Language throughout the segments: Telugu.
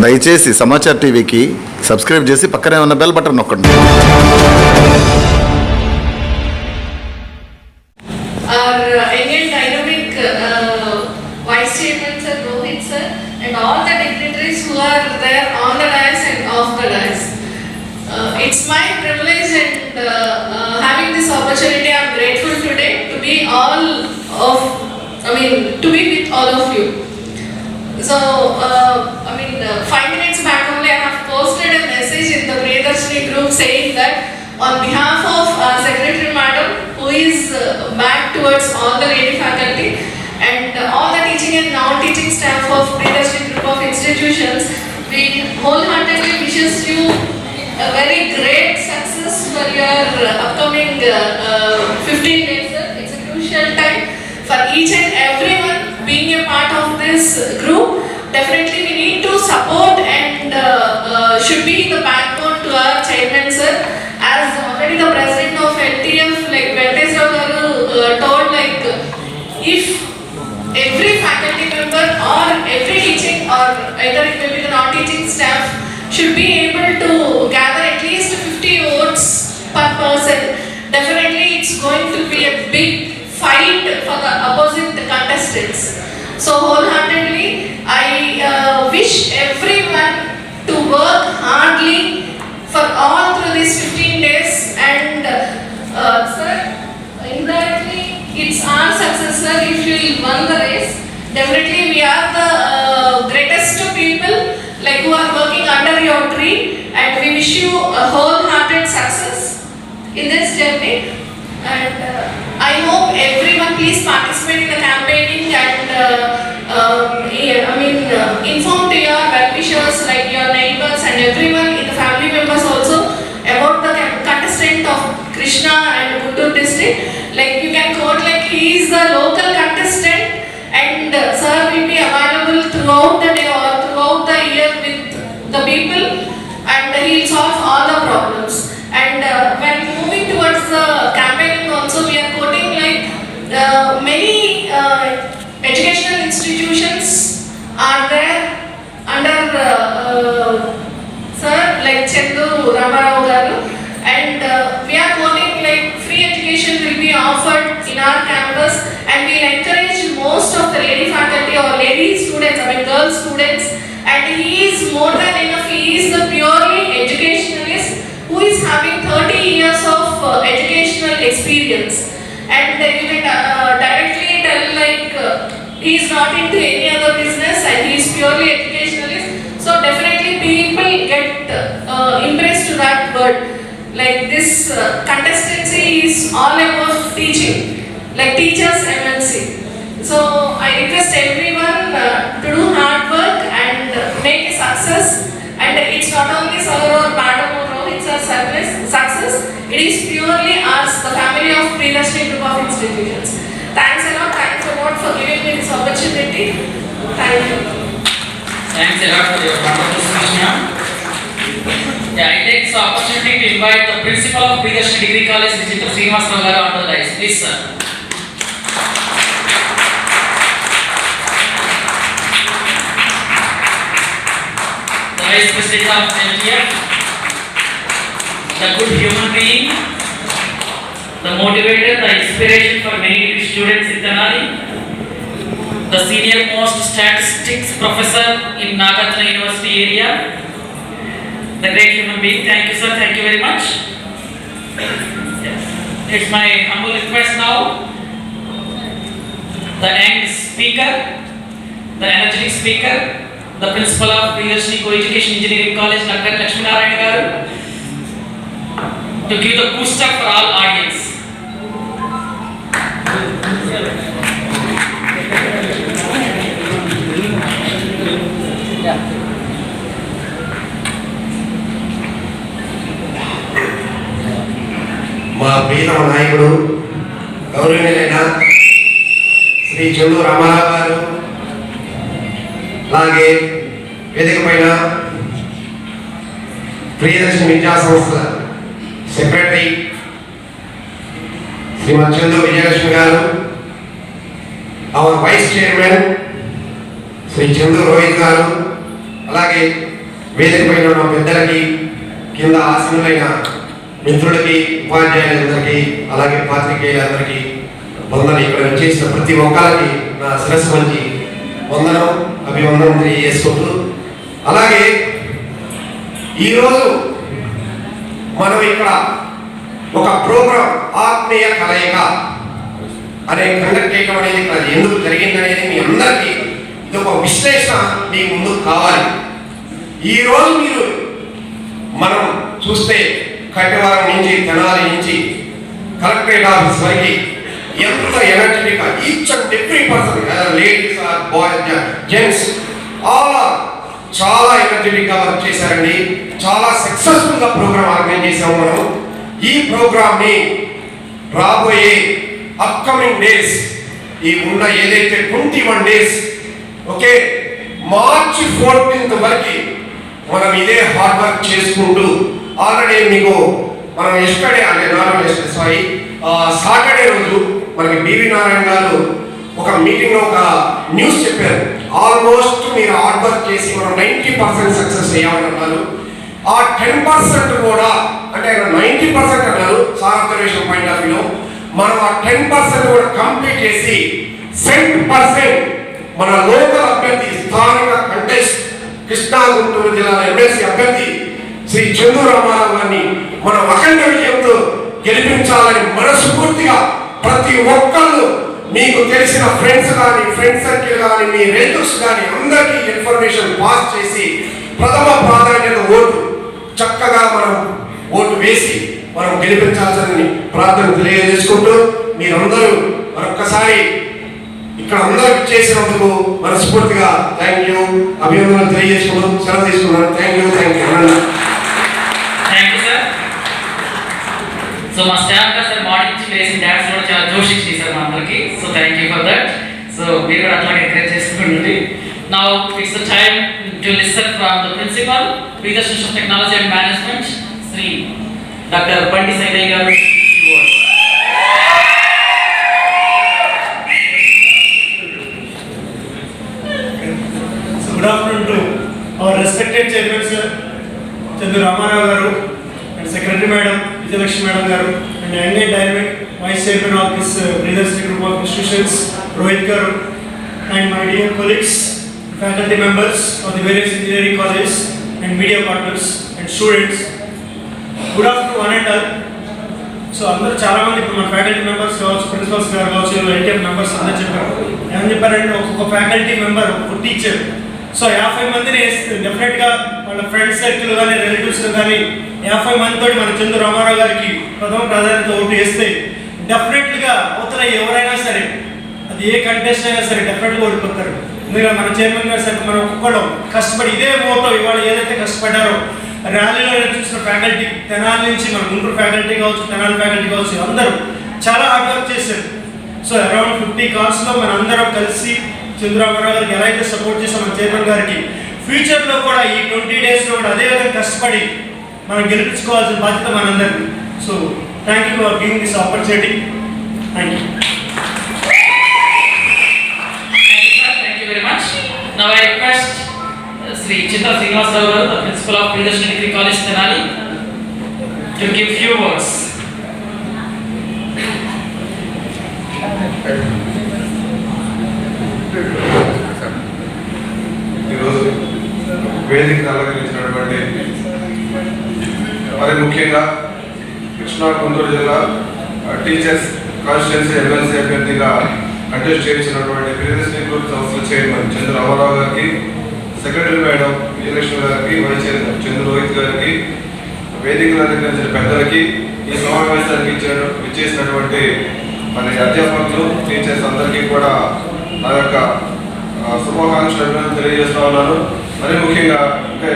దయచేసి సమాచార్ టీవీకి సబ్స్క్రైబ్ చేసి పక్కనే ఉన్న బెల్ బటన్ నొక్కండి. Our Indian dynamic vice chairman sir, Rohit sir, and all the dignitaries who are there on the dais and off the dais. It's my privilege and having this opportunity, I'm grateful today to be to be with all of you. So, 5 minutes back only I have posted a message in the Priyadarshini group saying that on behalf of Secretary Madam, who is back towards all the lady faculty and all the teaching and non-teaching staff of Priyadarshini group of institutions, we wholeheartedly wishes you a very great success for your upcoming 15 days. It's a crucial time for each and everyone being a part of this group. Definitely we need to support and should be the backbone to our chairman sir. As already the president of LTF like Venkatesh Rao garu told, like if every faculty member or every teaching or either it may be the non-teaching staff should be able to gather at least 50 votes per person, definitely it's going to be a big fight for the opposite contestants. So wholeheartedly I wish everyone to work hardly for all through these 15 days and sir, indirectly it's our success sir if you won the race. Definitely we are the greatest people like who are working under your tree, and we wish you a wholehearted success in this journey. And I hope everyone please participate in the campaigning and inform to your well-wishers like your neighbors and everyone in the family members also about the contestant of Krishna and Guntur district. Like you can quote like he is the local contestant and sir will be available throughout the day or throughout the year with the people and he will solve all the problems. And when moving towards the campaigning also we are quoting like many educational institutions are there under sir like Chandu Ramarao garu, and we are quoting like free education will be offered in our campus and we will encourage most of the lady faculty or lady students, girl students, and he is more than enough. He is the purely educationalist who is having 30 years of educational experience, and you can directly tell like he is not into any other business and he is purely educationalist. So definitely people get impressed to that word. Like this contestancy is all about teaching, like teachers MNC. So I request everyone to do hard work and make a success. And it's not only sir or madam or Rohit sir success, it is purely us, the family of Priyadarshini group of institutions. Thanks a lot for giving me this opportunity. Thank you. Thanks a lot for your wonderful speech, ma'am. Yeah, I take this opportunity to invite the principal of Priyadarshini Degree College, Mr. Srinivas Rao garu, onto the dais. Please, sir. The Vice President of LTF, the good human being, the motivator, the inspiration for many students in Tenali, the senior most statistics professor in Nagarjuna University area, the great human being. Thank you sir, thank you very much. Yes. It's my humble request now, the young speaker, the energetic speaker, the principal of Priyadarshini Co-Education Engineering College, Dr. Lakshmi Narayana garu, to give the boost up for all audience. మా ప్రియతమ నాయకుడు గౌరవనీయులైన శ్రీ చందు రామారావు గారు, అలాగే వేదిక పైన ప్రియదర్శిని విద్యా సంస్థల secretary Shrimati Chandu Vijayalakshmi garu, our vice chairman Shri Chandu Rohit garu, అలాగే వేదిక పైన ఉన్న పెద్దలకి, కింద ఆసనులైన మిత్రులకి, ఉపాధ్యాయులందరికీ, అలాగే పాత్రికేయులందరికీ వందనం. ఇక్కడ వచ్చేసిన ప్రతి ఒక్కరికి నా శిరస్సు వంచి వందనం, అభివందనం తెలియజేసుకుంటూ, అలాగే ఈరోజు మనం ఇక్కడ ఒక ప్రోగ్రాం ఆత్మీయ కలయిక అనే కండక్ట్ చేయడం అనేది ఇక్కడ ఎందుకు జరిగిందనేది మీ అందరికీ ఇది ఒక విశ్లేషణ మీ ముందుకు కావాలి. ఈరోజు మీరు మనం చూస్తే కట్టెవారం నుంచి, తెనాలి నుంచి కలెక్టరేట్ ఆఫీస్ వరకు ఎంత ఎనర్జెటిక్గా each and every person, ladies or boys, gents, all are చాలా ఎనర్జెటిక్గా వర్క్ చేశారండి. చాలా సక్సెస్ఫుల్గా ప్రోగ్రామ్ ఆర్గనైజ్ చేసాము మనం. ఈ ప్రోగ్రామ్ని రాబోయే అప్కమింగ్ డేస్, ఈ ఉన్న ఏదైతే 21 డేస్, ఓకే, మార్చి 14th వరకు మనం ఇదే హార్డ్ వర్క్ చేసుకుంటూ, ఆల్రెడీ మీకు మనం ఎస్టర్డే అంటే సాటర్డే రోజు మనకి బివి నారాయణ గారు ఒక మీటింగ్లో ఒక న్యూస్ చెప్పారు. ఆల్మోస్ట్ మీరు హార్డ్ వర్క్ చేసి మనం 90% సక్సెస్ అయ్యామని అన్నారు. ఆ 10% కూడా అంటే 90% అన్నారు సార్ అబ్జర్వేషన్ పాయింట్ ఆఫ్ వ్యూలో, మనం ఆ 10% కూడా కంప్లీట్ చేసి 100% మన లోకల్ అభ్యర్థి, స్థానిక కంటెస్ట్ కృష్ణా గుంటూరు జిల్లా ఎమ్మెల్సీ అభ్యర్థి శ్రీ చందు రామారావు గారిని మనం అఖండ విజయంతో గెలిపించాలని మనస్ఫూర్తిగా ప్రతి ఒక్కళ్ళు, మీకు తెలిసిన ఫ్రెండ్స్ కానీ, ఫ్రెండ్ సర్కిల్ కానీ, మీ రిలేటివ్స్ కానీ అందరికీ ఇన్ఫర్మేషన్ పాస్ చేసి ప్రథమ ప్రాధాన్యత ఓటు చక్కగా మనం ఓటు వేసి మనం గెలిపించాల్సిందని ప్రార్థన తెలియజేసుకుంటూ, మీరందరూ మరొక్కసారి ఇక్కడ అందరికి చేసినందుకు మనస్ఫూర్తిగా థ్యాంక్ యూ, అభినందనలు తెలియజేసుకుంటూ సెలవు తీసుకున్నాను. Thank you thank you sir. So మా స్టాఫ్ సార్ మార్నింగ్ నుంచి లేచి డాన్స్ కూడా చాలా జోష్ ఇచ్చింది సార్ మా అందరికి. So thank you for that. So మీరు కూడా అట్లాగే ఎంకరేజ్ చేస్తుండండి. Now it's the time to listen from the principal, Priyadarshan of technology and management, Shri doctor Bandi Saidaiah గారు. Good afternoon to our respected chairman sir, Chandu Ramarao garu, and secretary madam, Vijayalakshmi madam garu, and NA dynamic vice chairman of this Priyadarsini group of institutions, Rohit garu, and my dear colleagues, faculty members of the various engineering colleges, and media partners and students. Good afternoon one and all. So అందరూ చాలా మంది ఇప్పుడు మన ఫ్యాకల్టీ మెంబర్స్ కావచ్చు, ప్రిన్సిపల్స్ గారు కావచ్చు, ఎన్టీఎఫ్ మెంబర్స్ అందరూ చెప్పారు. ఏమని చెప్పారంటే ఒక్కొక్క ఫ్యాకల్టీ మెంబర్, ఒక్కొక్క టీచర్, సో 50 మందిని డెఫినెట్గా వాళ్ళ ఫ్రెండ్స్ సర్కిల్ కానీ, రిలేటివ్స్ కానీ 50 మందితో మన చందు రామారావు గారికి ప్రథమ ప్రాధాన్యత ఓటు వేస్తే డెఫినెట్గా అవతల ఎవరైనా సరే, అది ఏ కంటెస్ట్ అయినా సరే డెఫినెట్గా ఓడిపోతారు. ఎందుకంటే మన చైర్మన్ గారు సరే మనం ఒక్కొక్కడం కష్టపడి ఇదే మోటో ఇవాళ ఏదైతే కష్టపడ్డారో ర్యాలీలో చూసిన ఫ్యాకల్టీ, తెనాలి నుంచి మన గుంటూరు ఫ్యాకల్టీ కావచ్చు, తెనాలి ఫ్యాకల్టీ కావచ్చు, అందరూ చాలా హార్డ్ వర్క్ చేశారు. సో అరౌండ్ 50 కార్స్లో మన అందరం కలిసి చంద్రబాబు గారికి ఎలా అయితే సపోర్ట్ చేసాం మన చైర్మన్ గారికి, ఫ్యూచర్లో కూడా ఈ 20 డేస్లో కూడా అదే విధంగా కష్టపడి మనం గెలిపించుకోవాల్సిన బాధ్యత మనందరికీ. So thank you for giving this opportunity. Thank you. Thank you very much. Now I request Sri Chitra Srinivasarao garu, the principal of Priyadarsini Degree College, Tenali, to give few words. ఈరోజు వేదికను అలంకరించినటువంటి మరి ముఖ్యంగా కృష్ణా గుంటూరు జిల్లా టీచర్స్ కాన్స్టిట్యున్సీ ఎమ్మెల్సీ అభ్యర్థిగా కంటెస్ట్ చేయించినటువంటి ప్రియదర్శిని గ్రూప్ సంస్థల చైర్మన్ చంద్ర రామారావు గారికి, సెక్రటరీ మేడం విజయలక్ష్మి గారికి, వైస్ చైర్మన్ చంద్ర రోహిత్ గారికి, వేదికను అలంకరించిన పెద్దలకి, ఈ సమావేశానికి ఇచ్చేసినటువంటి మరి అధ్యాపకులు, టీచర్స్ అందరికీ కూడా నా యొక్క శుభాకాంక్షలు తెలియజేస్తా ఉన్నాను. మరి ముఖ్యంగా అంటే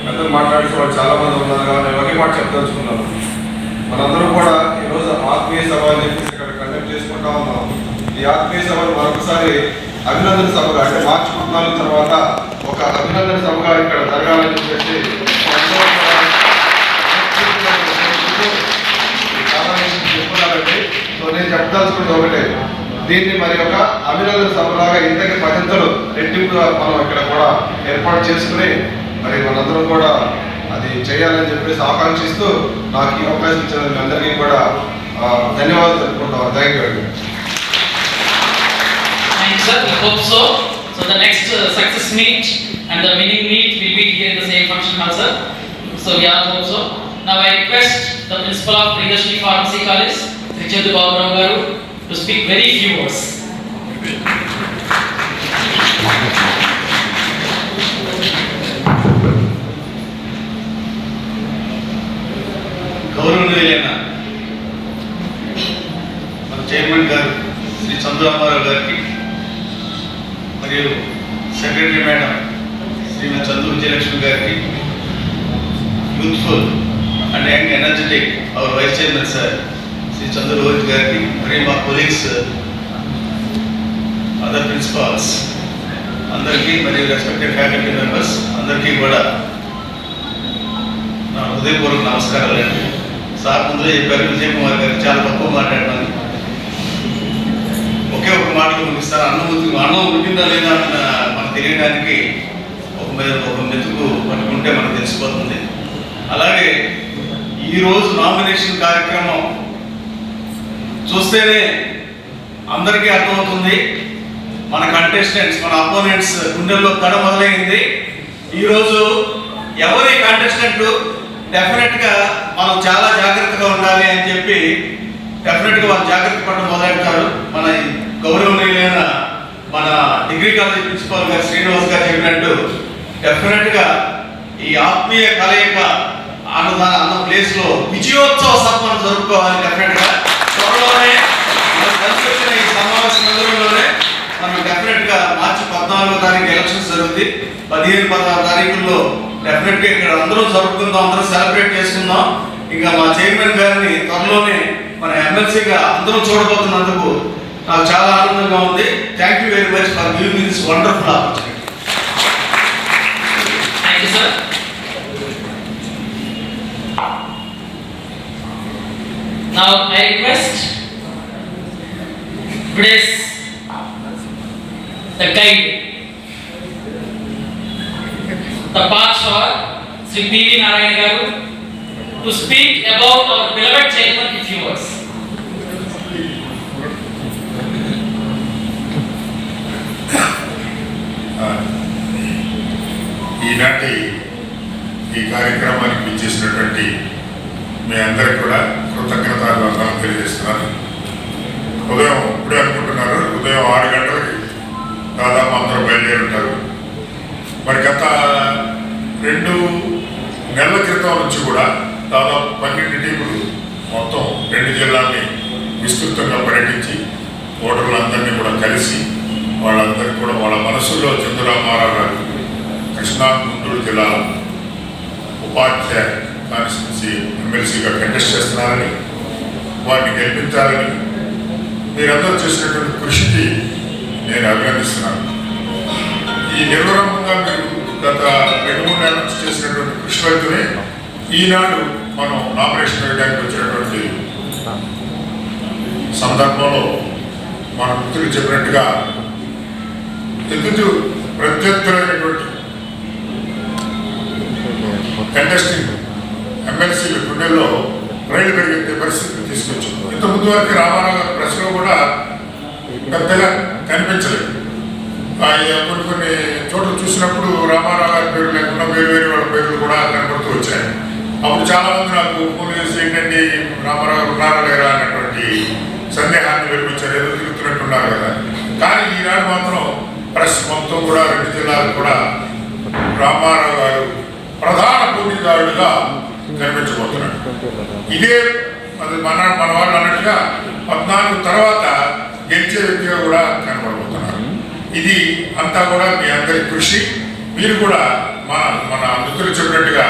పెద్దలు మాట్లాడిన వాళ్ళు చాలా మంది ఉన్నారు కదా, నేను ఒకే మాట చెప్పదలుచుకున్నాను. మనందరూ కూడా ఈరోజు ఆత్మీయ సభ అని చెప్పేసి ఇక్కడ కండక్ట్ చేసుకుంటా ఉన్నాం. ఈ ఆత్మీయ సభను మరొకసారి అభినందన సభగా అంటే మార్చి 14 తర్వాత ఒక అభినందన సభగా ఇక్కడ జరగాలని చెప్పేసి చాలా చెప్తున్నారండి. సో నేను చెప్పదలుచుకుంటే ఒకటే, దీన్ని మరి ఒక అభినందన సభలాగా ఇంతకి 10 రెట్టింపుగా మనం ఇక్కడ కూడా ఏర్పాటు చేసుకుని మరి మనందరం కూడా అది చేయాలని చెప్పేసి ఆకాంక్షిస్తూ నాకు ఈ అవకాశం ఇచ్చిన మీ అందరికీ కూడా ధన్యవాదాలు తెలుపుకుంటాం. థ్యాంక్ యూ అండి. Thank you, sir. We hope so. So the next success meet and the winning meet will be here in the same function hall, sir. So we all hope so. Now I request the principal of Priyadarshini Pharmacy College, Sri Chendu Babu Rao garu, to speak very few words. గౌరవనీయులైన మన చైర్మన్ గారు శ్రీ చందు రామారావు గారికి మరియు సెక్రటరీ మేడం శ్రీమతి చందు విజయలక్ష్మి గారికి, youthful and young energetic our vice chairman sir Shri Chandu Rohit గారికి, మరియు మా కొలీగ్స్ అదర్ ప్రిన్సిపాల్స్ అందరికీ, మరియు రెస్పెక్టెడ్ ఫ్యాకల్టీ మెంబర్స్ అందరికీ కూడా నా హృదయపూర్వక నమస్కారాలు అండి. సార్ ముందులో చెప్పారు విజయ్ కుమార్ గారికి చాలా తక్కువ మాట్లాడమని. ఒకే ఒక మాటలు ముగిస్తారు. అన్నం ఉడికిందా లేదా మనకు తెలియడానికి ఒక మెతుకు పట్టుకుంటే మనకు తెలిసిపోతుంది. అలాగే ఈరోజు నామినేషన్ కార్యక్రమం చూస్తేనే అందరికీ అర్థమవుతుంది. మన కంటెస్టెంట్స్, మన అపోనెంట్స్ గుండెల్లో తడ మొదలైంది. ఈరోజు ఎవరి కంటెస్టెంట్ డెఫినెట్గా మనం చాలా జాగ్రత్తగా ఉండాలి అని చెప్పి డెఫినెట్గా వాళ్ళు జాగ్రత్త పడడం మొదలెడతారు. మన గౌరవనీయులైన మన డిగ్రీ కాలేజ్ ప్రిన్సిపాల్ గారు శ్రీనివాస్ గారు చెప్పినట్టు డెఫినెట్గా ఈ ఆత్మీయ కలయిక అన్న ప్లేస్లో విజయోత్సవ సభ మనం జరుపుకోవాలి. డెఫినెట్గా త్వరలోనే మనం కలిసి వచ్చిన ఈ సమావేశ మందిరంలోనే మనం డెఫినెట్గా మార్చి 14వ తారీఖు ఎలక్షన్స్ జరుగుతుంది. 15-16 తారీఖుల్లో డెఫినెట్గా ఇక్కడ అందరూ జరుపుకుందాం, అందరూ సెలబ్రేట్ చేసుకుందాం. ఇంకా మా చైర్మన్ గారిని త్వరలోనే మన ఎమ్మెల్సీగా అందరూ చూడబోతున్నందుకు నాకు చాలా ఆనందంగా ఉంది. Thank you very much for giving me this wonderful opportunity. Thank you, sir. Now I request today's the guide, the path for Sri P.V. Narayana garu to speak about our beloved chairman in few words. ఈనాటి ఈ కార్యక్రమానికి ఇచ్చేసినటువంటి మీ అందరికి కూడా కృతజ్ఞతాభివందనాలు తెలియజేస్తున్నాను. ఉదయం ఇప్పుడే అనుకుంటున్నారు, ఉదయం 6 గంటలకి దాదాపు అందరూ బయలుదేరి ఉంటారు. మరి గత 2 నెలల క్రితం నుంచి కూడా దాదాపు 12 టీములు మొత్తం 2 జిల్లాల్ని విస్తృతంగా పర్యటించి ఓటర్లందరినీ కూడా కలిసి వాళ్ళందరికీ కూడా వాళ్ళ మనసులో చందు రామారావు గారు కృష్ణా గుంటూరు జిల్లాల ఉపాధ్యాయ కాన్స్టిట్యున్సీ ఎమ్మెల్సీగా కంటెస్ట్ చేస్తున్నారని, వారిని గెలిపించాలని మీరందరూ చేసినటువంటి కృషికి నేను అభినందిస్తున్నాను. ఈ నిర్వహణంగా మీరు గత 2-3 నెలల నుంచి చేసినటువంటి కృషి ఫలితమే ఈనాడు మనం నామినేషన్ వేయడానికి వచ్చినటువంటి సందర్భంలో మన మిత్రులు చెప్పినట్టుగా ప్రత్యర్థులైనటువంటి కంటెస్టింగ్ ఎమ్మెల్సీల గుండెల్లో రైలు పెరిగే పరిస్థితిని తీసుకొచ్చాం. ఇంతకుముందు వరకు రామారావు గారి ప్రెస్లో కూడా పెద్దగా కనిపించలేదు. కొన్ని చోట్ల చూసినప్పుడు రామారావు గారి పేరు లేకుండా వేరు వాళ్ళ పేర్లు కూడా కనబడుతూ వచ్చాయి. అప్పుడు చాలామంది నాకు ఫోన్ చేసి ఏంటంటే రామారావు ఉన్నారా లేరా అన్నటువంటి సందేహాన్ని వెలిపించారు, ఏదో తిరుగుతున్నట్టున్నారు కదా. కానీ ఈనాడు మాత్రం ప్రెస్ మొత్తం కూడా 2 జిల్లాలు కూడా రామారావు గారు ప్రధాన పోటీదారుడుగా కనిపించబోతున్నాడు. ఇదే అది మన వాళ్ళు అన్నట్టుగా 14 తర్వాత గెలిచే వ్యక్తిగా కూడా కనబడబోతున్నారు. ఇది అంతా కూడా మీ అందరి కృషి. మీరు కూడా మన మిత్రులు చెప్పినట్టుగా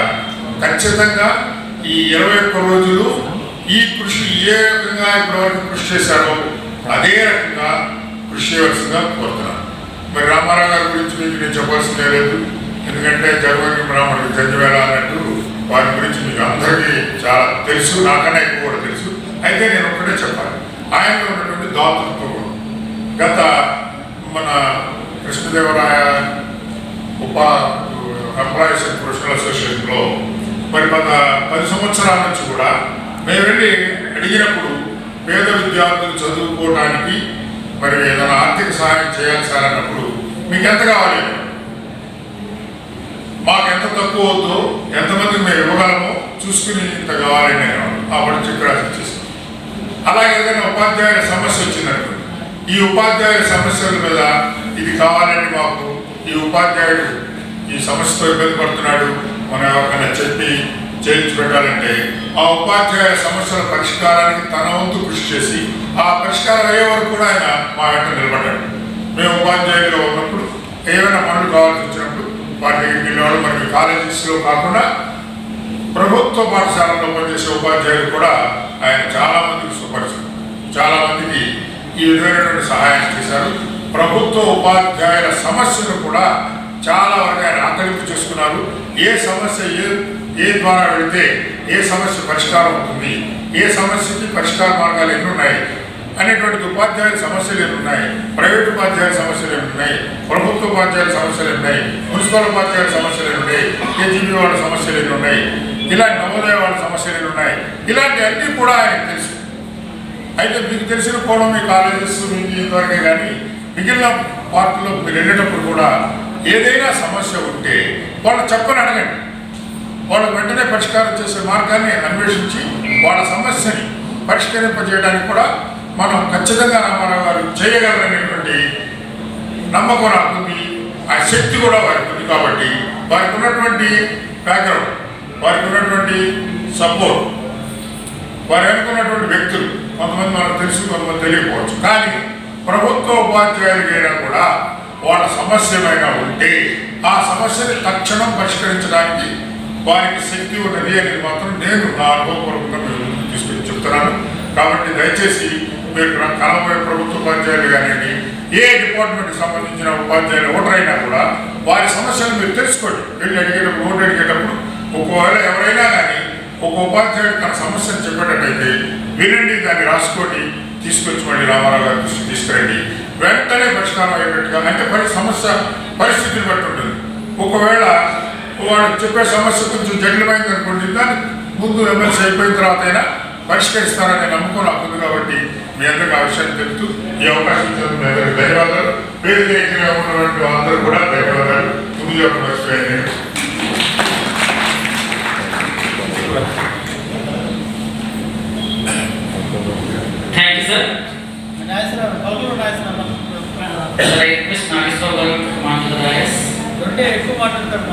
ఖచ్చితంగా ఈ 21 రోజులు ఈ కృషి ఏ రకంగా ఇప్పటివరకు కృషి చేశారో అదే రకంగా కృషి చేయవలసిందిగా కోరుతున్నాను. మరి రామారావు గారి గురించి మీకు నేను చెప్పాల్సిందే లేదు, ఎందుకంటే జగన్ బ్రాహ్మణుడికి జంజవేళ అన్నట్టు వారి గురించి మీకు అందరికీ చాలా తెలుసు, నాకన్నా ఎక్కువ కూడా తెలుసు. అయితే నేను ఒక్కటే చెప్పాలి, ఆయనలో ఉన్నటువంటి దాతృత్వం గత మన కృష్ణదేవరాయ ఎంప్లాయీస్ అండ్ ప్రొఫెషనల్ అసోసియేషన్లో మరి 10 సంవత్సరాల నుంచి కూడా మేము వెళ్ళి అడిగినప్పుడు పేద విద్యార్థులు చదువుకోవడానికి మరి ఏదైనా ఆర్థిక సహాయం చేయాలి సార్ అన్నప్పుడు మీకు ఎంత కావాలి, మాకు ఎంత తక్కువ వద్దో, ఎంతమందికి మేము ఇవ్వగలమో చూసుకుని ఇంత కావాలని నేను అప్పటి చెక్ రాసి ఇచ్చేస్తాను. అలాగే ఏదైనా ఉపాధ్యాయుల సమస్య వచ్చిందనుకోండి, ఈ ఉపాధ్యాయుల సమస్యల మీద ఇది కావాలని మాకు ఈ ఉపాధ్యాయుడు ఈ సమస్యతో ఇబ్బంది పడుతున్నాడు, మనం ఎవరికైనా చెప్పి చేయించి పెట్టాలంటే ఆ ఉపాధ్యాయుల సమస్యల పరిష్కారానికి తన వంతు కృషి చేసి ఆ పరిష్కారం అయ్యే వరకు కూడా ఆయన మా వెంట నిలబడ్డాడు. మేము ఉపాధ్యాయులుగా ఉన్నప్పుడు ఏమైనా పనులు కావాల్సి వచ్చినప్పుడు వాటి దగ్గరికి వెళ్ళేవాడు. మరి కాలేజెస్లో కాకుండా ప్రభుత్వ పాఠశాలలో పనిచేసే ఉపాధ్యాయులు కూడా ఆయన చాలామందికి సుపరిచారు, చాలామందికి ఈ విధమైనటువంటి సహాయం చేశారు. ప్రభుత్వ ఉపాధ్యాయుల సమస్యను కూడా చాలా వరకు ఆయన ఆకలింపు చేసుకున్నారు. ఏ సమస్య ఏ ద్వారా వెళితే ఏ సమస్య పరిష్కారం అవుతుంది, ఏ సమస్యకి పరిష్కార మార్గాలు ఎన్ని ఉన్నాయి అనేటువంటి ఉపాధ్యాయుల సమస్యలు ఎన్ని ఉన్నాయి, ప్రైవేట్ ఉపాధ్యాయుల సమస్యలు ఎన్ని ఉన్నాయి, ప్రభుత్వ ఉపాధ్యాయుల సమస్యలు ఎన్ని ఉన్నాయి, మున్సిపల్ ఉపాధ్యాయుల సమస్యలు ఎన్ని ఉన్నాయి, కేజీబీ వాళ్ళ సమస్యలు ఎన్ని ఉన్నాయి, ఇలాంటి నవోదయ వాళ్ళ సమస్యలు ఎన్ని ఉన్నాయి, ఇలాంటి అన్నీ కూడా ఆయనకు తెలుసు. అయితే మీకు తెలిసిన కూడా మీ కాలేజెస్ మీకు ఇంతవరకే కానీ మిగిలిన పార్టీలో మీరు వెళ్ళేటప్పుడు కూడా ఏదైనా సమస్య ఉంటే వాళ్ళు చెప్పని అడగండి, వాళ్ళు వెంటనే పరిష్కారం చేసే మార్గాన్ని అన్వేషించి వాళ్ళ సమస్యని పరిష్కరింపజేయడానికి కూడా మనం ఖచ్చితంగా రామారావు గారు చేయగలరనేటువంటి నమ్మకం నాకుంది. ఆ శక్తి కూడా వారికి ఉంది. కాబట్టి వారికి ఉన్నటువంటి బ్యాక్గ్రౌండ్, వారికి ఉన్నటువంటి సపోర్ట్, వారు అనుకున్నటువంటి వ్యక్తులు కొంతమంది మనకు తెలుసు, కొంతమంది తెలియకపోవచ్చు. కానీ ప్రభుత్వ ఉపాధ్యాయులకైనా కూడా వాళ్ళ సమస్య ఏమైనా ఉంటే ఆ సమస్యని తక్షణం పరిష్కరించడానికి వారికి శక్తి ఉన్నది అనేది మాత్రం నేను నా అనుభవపూర్వకంగా మీరు తీసుకుని చెప్తున్నాను. కాబట్టి దయచేసి మీరు కలబోయే ప్రభుత్వ ఉపాధ్యాయులు కానివ్వండి, ఏ డిపార్ట్మెంట్కి సంబంధించిన ఉపాధ్యాయులు ఓటరైనా కూడా వారి సమస్యలు మీరు తెలుసుకోండి. వెళ్ళి అడిగేటప్పుడు ఓటు అడిగేటప్పుడు ఒకవేళ ఎవరైనా కానీ ఒక ఉపాధ్యాయుడు తన సమస్యను చెప్పేటట్టయితే వినండి, దాన్ని రాసుకోండి, తీసుకొచ్చి మళ్ళీ రామారావు గారి దృష్టికి తీసుకురండి. వెంటనే పరిష్కారం అయ్యేటట్టుగా, అంటే సమస్య పరిస్థితిని బట్టి ఉంటుంది. ఒకవేళ వాడు చెప్పే సమస్య కొంచెం జటిలమైంది అనుకోండి, దాన్ని ముందు ఎమ్మెల్సీ అయిపోయిన తర్వాత అయినా పరిష్కరిస్తారనే నమ్మకం నాకు ఉంది. కాబట్టి మీ అందరికీ ఆ విషయాన్ని తెలుపుతూ ఈ అవకాశం ఇచ్చినందుకు మీ అందరికీ ధన్యవాదాలు. వేదిక ఎక్కిన ఉన్నటువంటి అందరూ కూడా ధన్యవాదాలు. ముందు యొక్క మర్చిపోయాను. Thank you, sir. I request Nageswar garu to come onto the dais. ఎక్కువ మాట్లాడతారు.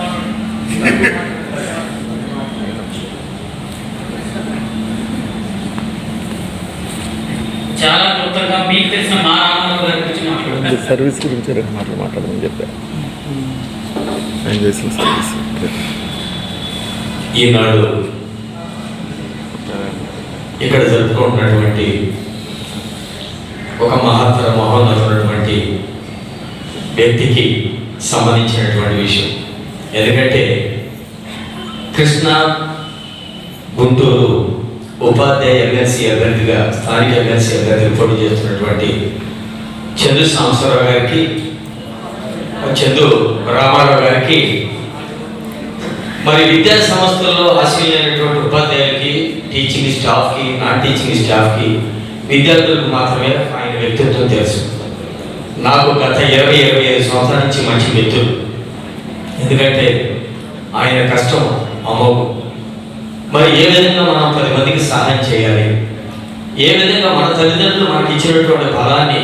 చాలా క్లుప్తంగా మీకు తెలిసిన మా రామారావు గారి గురించి మాట్లాడుతున్నారు. సర్వీస్ గురించి మాట్లాడమని చెప్పారు. ఆయన చేసిన సర్వీస్ ఈనాడు ఇక్కడ జరుపుకుంటున్నటువంటి ఒక మహత్తర మహోన్నతమైనటువంటి వ్యక్తికి సంబంధించినటువంటి విషయం. ఎందుకంటే కృష్ణా గుంటూరు ఉపాధ్యాయ ఎమ్మెల్సీ అభ్యర్థిగా, స్థానిక ఎమ్మెల్సీ అభ్యర్థిగా పోటీ చేస్తున్నటువంటి చందు సాంబశివరావు గారికి, చందు రామారావు గారికి, మరి విద్యా సంస్థల్లో ఆశీలైనటువంటి ఉపాధ్యాయులకి, టీచింగ్ స్టాఫ్కి, నాన్ టీచింగ్ స్టాఫ్కి, విద్యార్థులకు మాత్రమే ఆయన వ్యక్తిత్వం తెలుసు. నాకు గత 20-25 సంవత్సరాల నుంచి మంచి మిత్రులు. ఎందుకంటే ఆయన కష్టం అమోఘం. మరి ఏ విధంగా మనం 10 మందికి సహాయం చేయాలి, ఏ విధంగా మన తల్లిదండ్రులు మనకి ఇచ్చినటువంటి ఫలాన్ని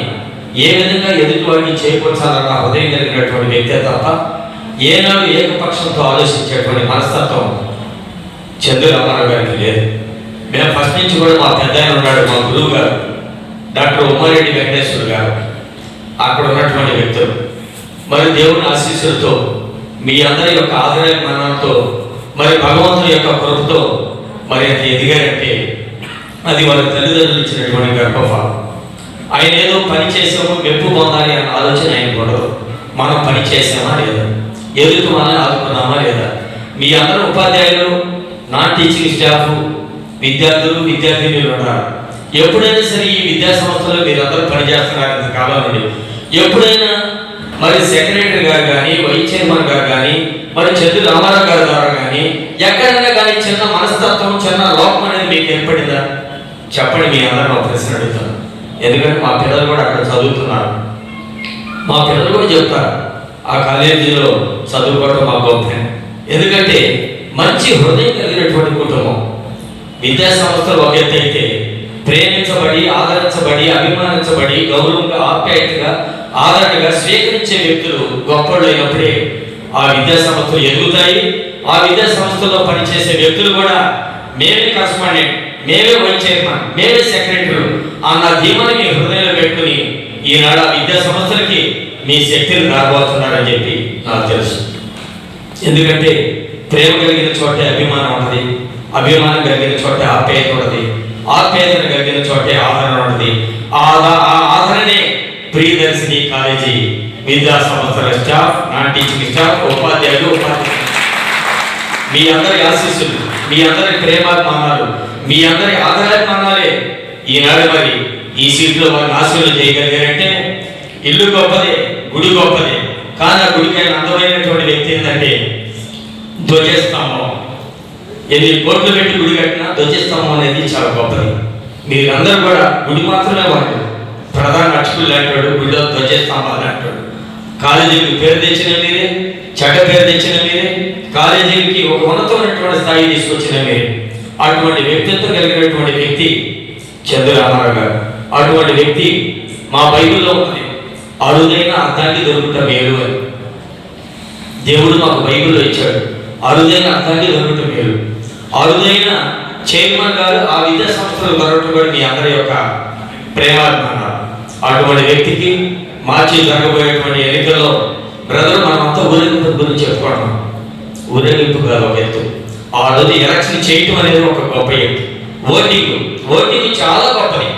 ఏ విధంగా ఎదుటివాడికి చేకూర్చాలన్న హృదయం కలిగినటువంటి వ్యక్తే తప్ప ఏనాడు ఏకపక్షంతో ఆలోచించేటువంటి మనస్తత్వం చందు రామారావు గారికి లేదు. మేము ఫస్ట్ నుంచి కూడా మా పెద్ద ఆయన ఉన్నాడు, మా గురువు గారు డాక్టర్ ఉమారెడ్డి వెంకటేశ్వర గారు, అక్కడ ఉన్నటువంటి వ్యక్తులు. మరి దేవుని ఆశీస్సులతో, మీ అందరి యొక్క ఆదరణతో, మరి భగవంతుని యొక్క కృపతో మరి అది ఎదిగారంటే అది వాళ్ళ తల్లిదండ్రులు ఇచ్చినటువంటి గర్భఫలం. ఆయన ఏదో పని చేసామో మెప్పు పొందాలి అన్న ఆలోచన ఆయన కూడా. మనం పని చేసామా లేదా, ఎదుటి వాళ్ళని ఆదుకున్నామా లేదా. మీ అందరూ ఉపాధ్యాయులు, నాన్ టీచింగ్ స్టాఫ్, విద్యార్థులు, విద్యార్థినులు ఉన్నారు. ఎప్పుడైనా సరే ఈ విద్యా సంస్థలో మీరందరూ పనిచేస్తున్నారు ఇంతకాలం నుండి. ఎప్పుడైనా మరి సెక్రటరీ గారు కానీ, వైస్ చైర్మన్ గారు కానీ, మరి చంద్రు రామారావు గారి ద్వారా కానీ ఎక్కడైనా కానీ చిన్న మనస్తత్వం, చిన్న లోపం అనేది మీకు ఏర్పడిందా? చెప్పండి. మీ అందరూ ఒక ప్రశ్న అడుగుతాను. ఎందుకంటే మా పిల్లలు కూడా అక్కడ చదువుతున్నారు. మా పిల్లలు కూడా చెప్తారు ఆ కాలేజీలో చదువుకోవడం మా గొప్ప. ఎందుకంటే మంచి హృదయం కలిగినటువంటి కుటుంబం. విద్యా సంస్థలు ఒక ఎత్తు అయితే ప్రేమించబడి, ఆదరించబడి, అభిమానించబడి, గౌరవంగా, ఆప్యాయతగా, ఆదరణగా స్వీకరించే వ్యక్తులు గొప్పళ్ళు అయినప్పుడే ఆ విద్యా సంస్థలు ఎదుగుతాయి. ఆ విద్యా సంస్థల్లో పనిచేసే వ్యక్తులు కూడా మేమే కరస్పాండెంట్, మేమే వైస్ చైర్మన్, మేమే సెక్రటరీ అన్న ధీమని మీ హృదయంలో పెట్టుకుని ఈనాడు ఆ విద్యా సంస్థలకి మీ శక్తిని రాబోతున్నారని చెప్పి నాకు తెలుసు. ఎందుకంటే ప్రేమ కలిగిన చోటే అభిమానం ఉంటుంది, అభిమానం కలిగిన చోటే ఆప్యాయత ఉంటుంది, ఆప్యాయతను కలిగిన చోటే ఆదరణ ఉంటుంది. ఆ ఆదరణే ప్రియదర్శిని కాలేజీ విద్యా సంస్థల స్టాఫ్, నాన్ టీచింగ్ స్టాఫ్, ఉపాధ్యాయులు, మీ అందరి ఆశీస్సులు, మీ అందరి ప్రేమాభిమానాలు, మీ అందరి ఆదరాభిమానాలే ఈనాడు మరి ఈ సీట్లో వారిని ఆశీర్వాదం చేయగలిగారంటే ఇల్లు గొప్పదే, గుడి గొప్పదే. కానీ ఆ గుడికైనా అందమైనటువంటి వ్యక్తి ఏంటంటే ధ్వజస్తంభం. ఎన్ని కోట్లు పెట్టి గుడి కట్టినా ధ్వజస్తంభం అనేది చాలా గొప్పది. మీరందరూ కూడా గుడి మాత్రమే వాడు ప్రధాన అర్చకులు అంటాడు, గుడిలో ధ్వజస్తంభాలు అంటాడు. కాలేజీకి పేరు తెచ్చిన మీరే, చెడ్డ పేరు తెచ్చిన మీరే, కాలేజీకి ఒక ఉన్నతమైనటువంటి స్థాయి తీసుకొచ్చిన మీరే. అటువంటి వ్యక్తిత్వం కలిగినటువంటి వ్యక్తి చంద్రు రామారావు గారు. అటువంటి వ్యక్తి మా బైబిల్లో ఉంది, అరుదైన అర్థాన్ని దొరుకుట మేలు అని దేవుడు మాకు బైబిల్లో ఇచ్చాడు. అరుదైన అర్థాన్ని దొరుకుట మేలు. అరుదైన చైర్మన్ గారు ఆ విద్యా సంస్థలు దొరకటం కూడా మీ అందరి యొక్క ప్రేమాభిమానాలు. అటువంటి వ్యక్తికి మార్చి జరగబోయేటువంటి ఎన్నికల్లో బ్రదర్ మనమంతా ఊరేగింపు గురించి చెప్పుకోవడం. ఊరేగింపు కాదు ఒక ఎత్తు, ఆ రోజు ఎలక్షన్ చేయటం అనేది ఒక గొప్ప ఎత్తు. ఓటింగ్ చాలా గొప్పది.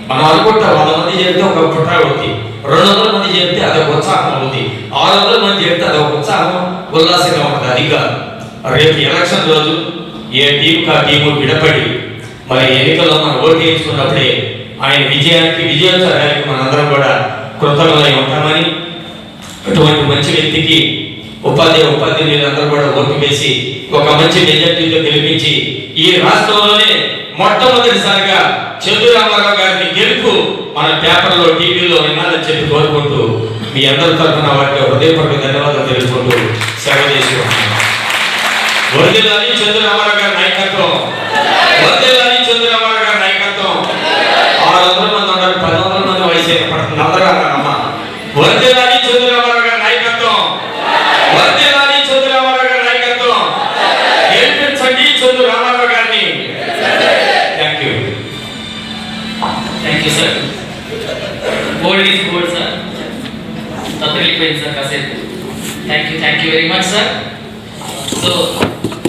మనం అనుకుంటా 100 మంది చేరితే ఒక పుట్ట అవుతుంది, 200 మంది చేరితే అదొక ఉత్సాహం అవుతుంది, 600 మంది చేరితే అదొక ఉత్సాహం, ఉల్లాసంగా ఉంటుంది. అది కాదు. రేపు ఎలక్షన్ రోజు ఏ టీంకి ఆ టీము విడపడి మరి ఎన్నికల్లో మనం ఓటు వేయించుకున్నప్పుడే ఆయన విజయోత్సవానికి మనందరం కూడా కృతజ్ఞులై ఉంటామని, అటువంటి మంచి వ్యక్తికి ఉపాధ్యాయులందరూ కూడా ఓటు వేసి ఒక మంచి మెజార్టీతో గెలిపించి ఈ రాష్ట్రంలోనే మొట్టమొదటిసారిగా చంద్రు రామారావు గారిని గెలుపు మన పేపర్లో, టీవీలో వినాలని చెప్పి కోరుకుంటూ మీ అందరి తరఫున వారికి హృదయపూర్వక ధన్యవాదాలు తెలుసుకుంటూ సెలవు చేసుకుంటున్నాను. వర్ధిల్లాలి చంద్రు రామారావు గారి నాయకత్వం, వర్ధిల్లాలి చంద్రు రామారావు గారి నాయకత్వం. 600 మంది ఉన్నారు, 1000 మంది వయసు ఏర్పడుతుంది. అందరూ అన్నారమ్మా, వర్ధిల్లాలి చంద్రు రామారావు గారి నాయకత్వం, వర్ధిల్లాలి చంద్రు రామారావు గారి నాయకత్వం. గెలిపించండి చంద్రు రామారావు గారిని. Thank you sir. Board is board sir. తప్పలిపోయింది సార్ కాసేపు. Thank you very much sir. So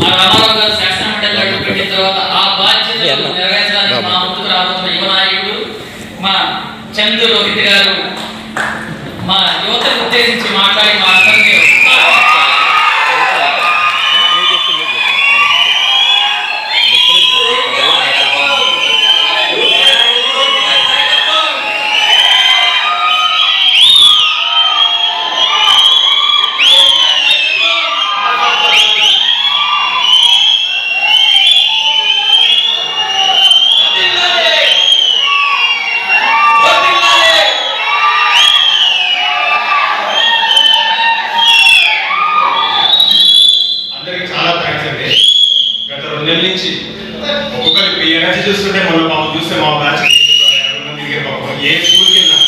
మా రామారావు గారు శాసనమండలి అడుగు పెట్టిన తర్వాత ఆ బాధ్యతలు నెరవేర్చడానికి మా ముందుకు రాబోతున్న యువ నాయకుడు మా చంద్రు రోహిత్ గారు మా యువతను ఉద్దేశించి మాట్లాడి మా అందరికీ చూస్తుంటే మొన్న పాపం చూస్తే మా బ్యాచ్ ఏ స్కూల్కి వెళ్ళినా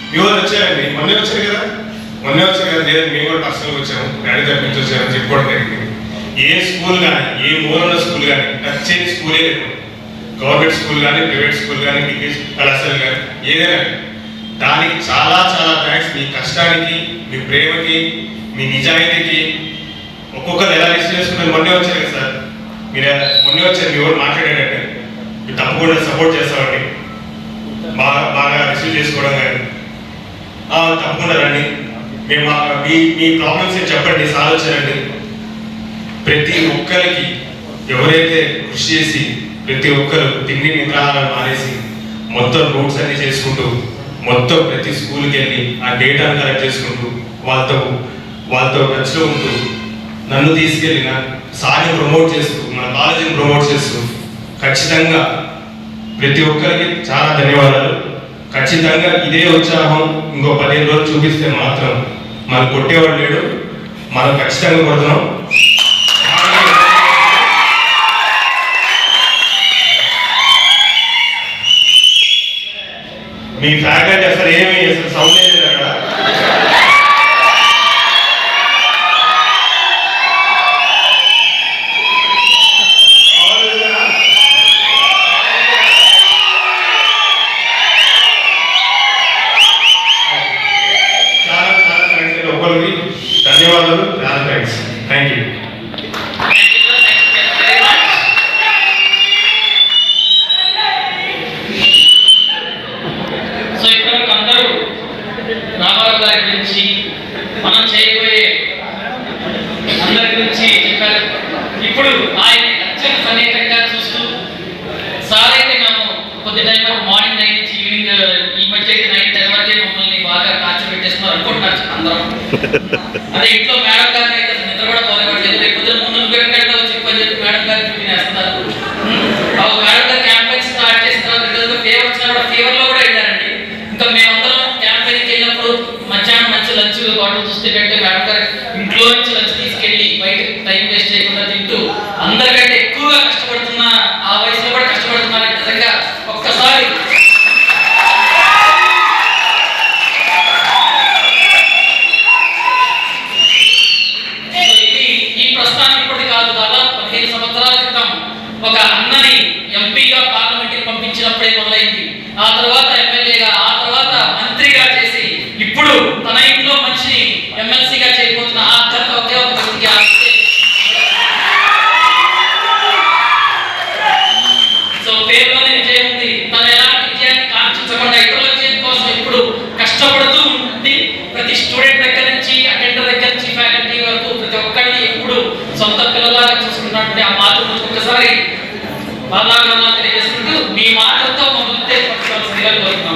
మీ వాళ్ళు వచ్చారండి. మొన్నే వచ్చారు కదా లేదండి మేము కూడా పర్సనల్గా వచ్చాము, డాడీ దగ్గర నుంచి వచ్చారని చెప్పుకోవడం జరిగింది. ఏ స్కూల్ కానీ, ఏ మూలన్న స్కూల్ కానీ టచ్ చేయని స్కూలే లేదు. గవర్నమెంట్ స్కూల్ కానీ, ప్రైవేట్ స్కూల్ కానీ, డిగ్రీ కళాశాల కానీ ఏదైనా. దానికి చాలా చాలా థ్యాంక్స్. మీ కష్టానికి, మీ ప్రేమకి, మీ నిజాయితీకి ఒక్కొక్కరు ఎలా రిసీవ్ చేసుకుంటారు. మొన్నే వచ్చారు కదా సార్, మీరు మొన్నే వచ్చారు, మీ వాళ్ళు మాట్లాడారంటే మీరు తప్పకుండా సపోర్ట్ చేస్తామండి. బాగా రిసీవ్ చేసుకోవడం కానీ తప్పకుండా రండి. మేము మీ ప్రాబ్లమ్స్ చెప్పండి, సాల్వ్ చేయండి. ప్రతి ఒక్కరికి ఎవరైతే కృషి చేసి ప్రతి ఒక్కరు తిండి నిద్రాహారాలు మానేసి మొత్తం రూట్స్ అన్ని చేసుకుంటూ మొత్తం ప్రతి స్కూల్కి వెళ్ళి ఆ డేటాను కలెక్ట్ చేసుకుంటూ వాళ్ళతో టచ్లో ఉంటూ నన్ను తీసుకెళ్ళిన సార్ని ప్రమోట్ చేస్తూ మన కాలేజీని ప్రమోట్ చేస్తూ ఖచ్చితంగా ప్రతి ఒక్కరికి చాలా ధన్యవాదాలు. ఖచ్చితంగా ఇదే ఉత్సాహం ఇంకో 15 రోజులు చూపిస్తే మాత్రం మనం కొట్టేవాడు లేడు, మనం ఖచ్చితంగా కొడుతున్నాం. మీ ఫ్యాకల్టీ అసలు ఏమి అసలు సౌండ్ లేదు అక్కడ. చాలా చాలా థ్యాంక్స్ ఒక్కరికి ధన్యవాదాలు. చాలా థ్యాంక్స్. Thank you. సో ఇప్పుడు అందరూ రామారావు గారి గురించి మనం చేయబోయే అందరి గురించి చెప్పారు. ఇప్పుడు ఆయన అత్యంత సన్నిహితంగా చూస్తూ సార్ అయితే మేము కొద్ది టైం మార్నింగ్ 9 నుంచి ఈవినింగ్ ఈ మధ్య 9-10 వరకే మమ్మల్ని బాగా టార్చర్ పెట్టేస్తున్నారు అనుకుంటున్నారు అందరం. అదే ఇంట్లో మేడం గారిని అయితే నిద్ర కూడా పోలేవాడు. రేపు పొద్దున ముందు గంటగా వచ్చి చెప్పి మేడం గారిని తినేస్తున్నారు. మేడం గారు క్యాంపెయిన్ స్టార్ట్ చేసిన తర్వాత ఫీవర్ వచ్చినా కూడా ఫీవర్లో కూడా వెళ్ళారండి. ఇంకా మేమందరం క్యాంపెయిన్కి వెళ్ళినప్పుడు మధ్యాహ్నం మంచి లంచ్ బాటిల్ చూస్తే కంటే మేడం గారు ఇంట్లో నుంచి లంచ్ తీసుకెళ్ళి బయట టైం వేస్ట్ చేయకుండా తింటూ అందరికంటే ఎక్కువగా కష్టపడుతున్న ఆ వయసులో కూడా కష్టపడుతున్నారంటే నిజంగా ఒక్కసారి ఈ ప్రస్థానం ఇప్పటిది కాదు, దాదాపు 15 సంవత్సరాల క్రితం ఒక అన్నని ఎంపీగా పార్లమెంట్కి పంపించినప్పుడే మొదలైంది. ఆ తర్వాత ఎమ్మెల్యేగా, ఆ తర్వాత మంత్రిగా చేసి ఇప్పుడు తన ఇంట్లో మనిషిని ఎమ్మెల్సీగా చేయబోతున్న ఆ అర్థంత ఒకే ఒక వ్యక్తికి ఆస్తే సో పేరులోనే విజయం ఉంది. తను ఎలాంటి విజయాన్ని కాంక్షించకుండా ఇతరుల విజయం కోసం ఇప్పుడు కష్టపడుతూ ఉంటుంది. ప్రతి స్టూడెంట్ దగ్గర నుంచి అటెండర్ దగ్గర నుంచి ఫ్యాకల్టీ వరకు ప్రతి ఒక్కరిని ఎప్పుడు సొంత పిల్లలాగా చూసుకున్నటువంటి ఆ మాటలు ఒక్కసారి బాగా తెలియజేసుకుంటూ మీ మాటలతో మమ్మల్ని కోరుతున్నాం.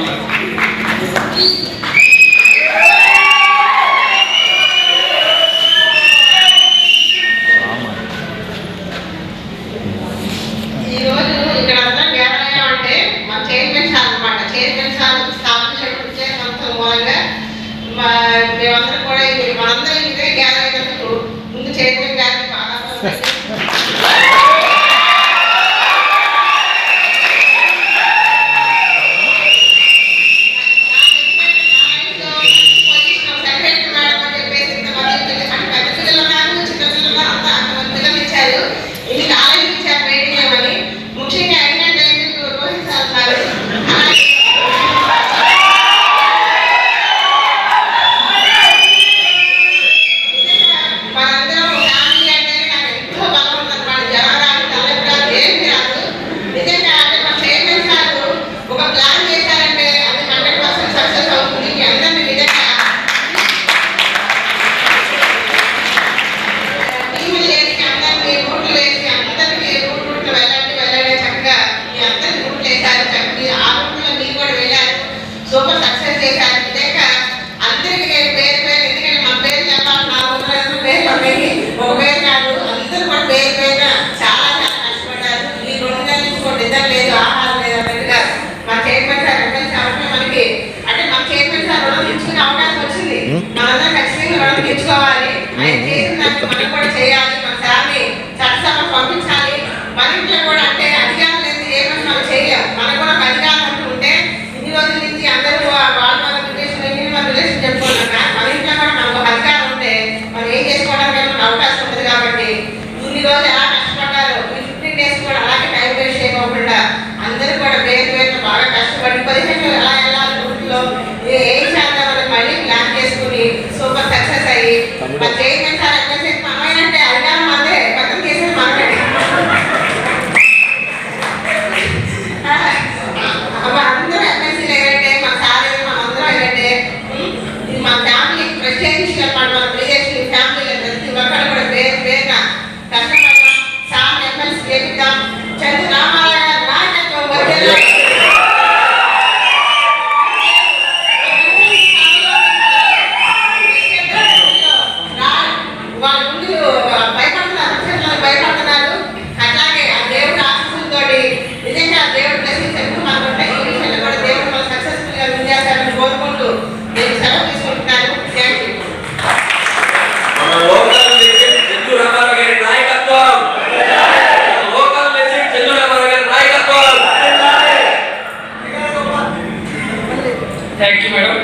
Thank you, madam.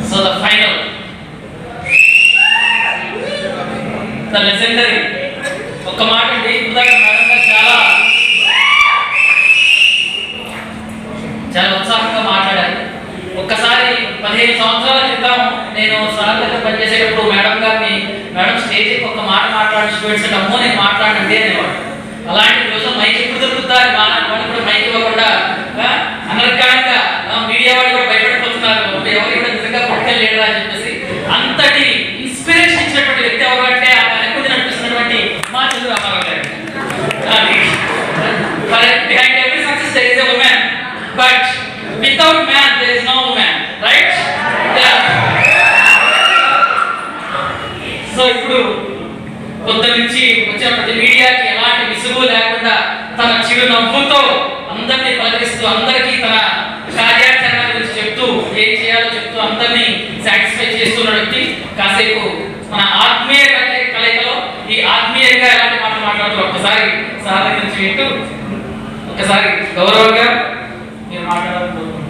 So the final, the legendary. ఒక మాట అండి, ఇందాక మేడం గారు చాలా ఉత్సాహంగా మాట్లాడారు. ఒక్కసారి 15 సంవత్సరాల క్రితం నేను సార్ దగ్గర పనిచేసేటప్పుడు మేడం గారిని, మేడం స్టేజ్కి ఒక మాట మాట్లాడి స్టూడెంట్స్ అమ్మో నేను మాట్లాడండి అనేవాడు. అలాంటి రోజు మైక్ ఎప్పుడు దొరుకుతా వాళ్ళు కూడా మైక్ ఇవ్వకుండా అనర్గానంగా మీడియా వాళ్ళు కూడా భయపడిపోతున్నారు, ఎవరు కూడా నిజంగా పొలిటికల్ లీడర్ అని చెప్పేసి. అంతటి ఇన్స్పిరేషన్ ఇచ్చినటువంటి వ్యక్తి ఎవరు అంటే ఆ వెనక్కి నడిపిస్తున్నటువంటి మా Chandra Ramarao garu. Behind every success there is a woman, but without man there is no woman, right? So ఇప్పుడు కొత్త నుంచి వచ్చిన ప్రతి మీడియాకి ఎలాంటి విసుగు లేకుండా తన చిరు నవ్వుతో అందరినీ పలకరిస్తూ అందరికీ తన కార్యాచరణ గురించి చెప్తూ ఏం చేయాలో చెప్తూ అందరినీ సాటిస్ఫై చేస్తున్న వ్యక్తి. కాసేపు మన ఆత్మీయ కలయికలో ఈ ఆత్మీయంగా ఎలాంటి మాటలు మాట్లాడుతూ ఒక్కసారి సార్ దగ్గర నుంచి వింటూ ఒకసారి గౌరవంగా మీరు మాట్లాడాలనుకుంటున్నాను.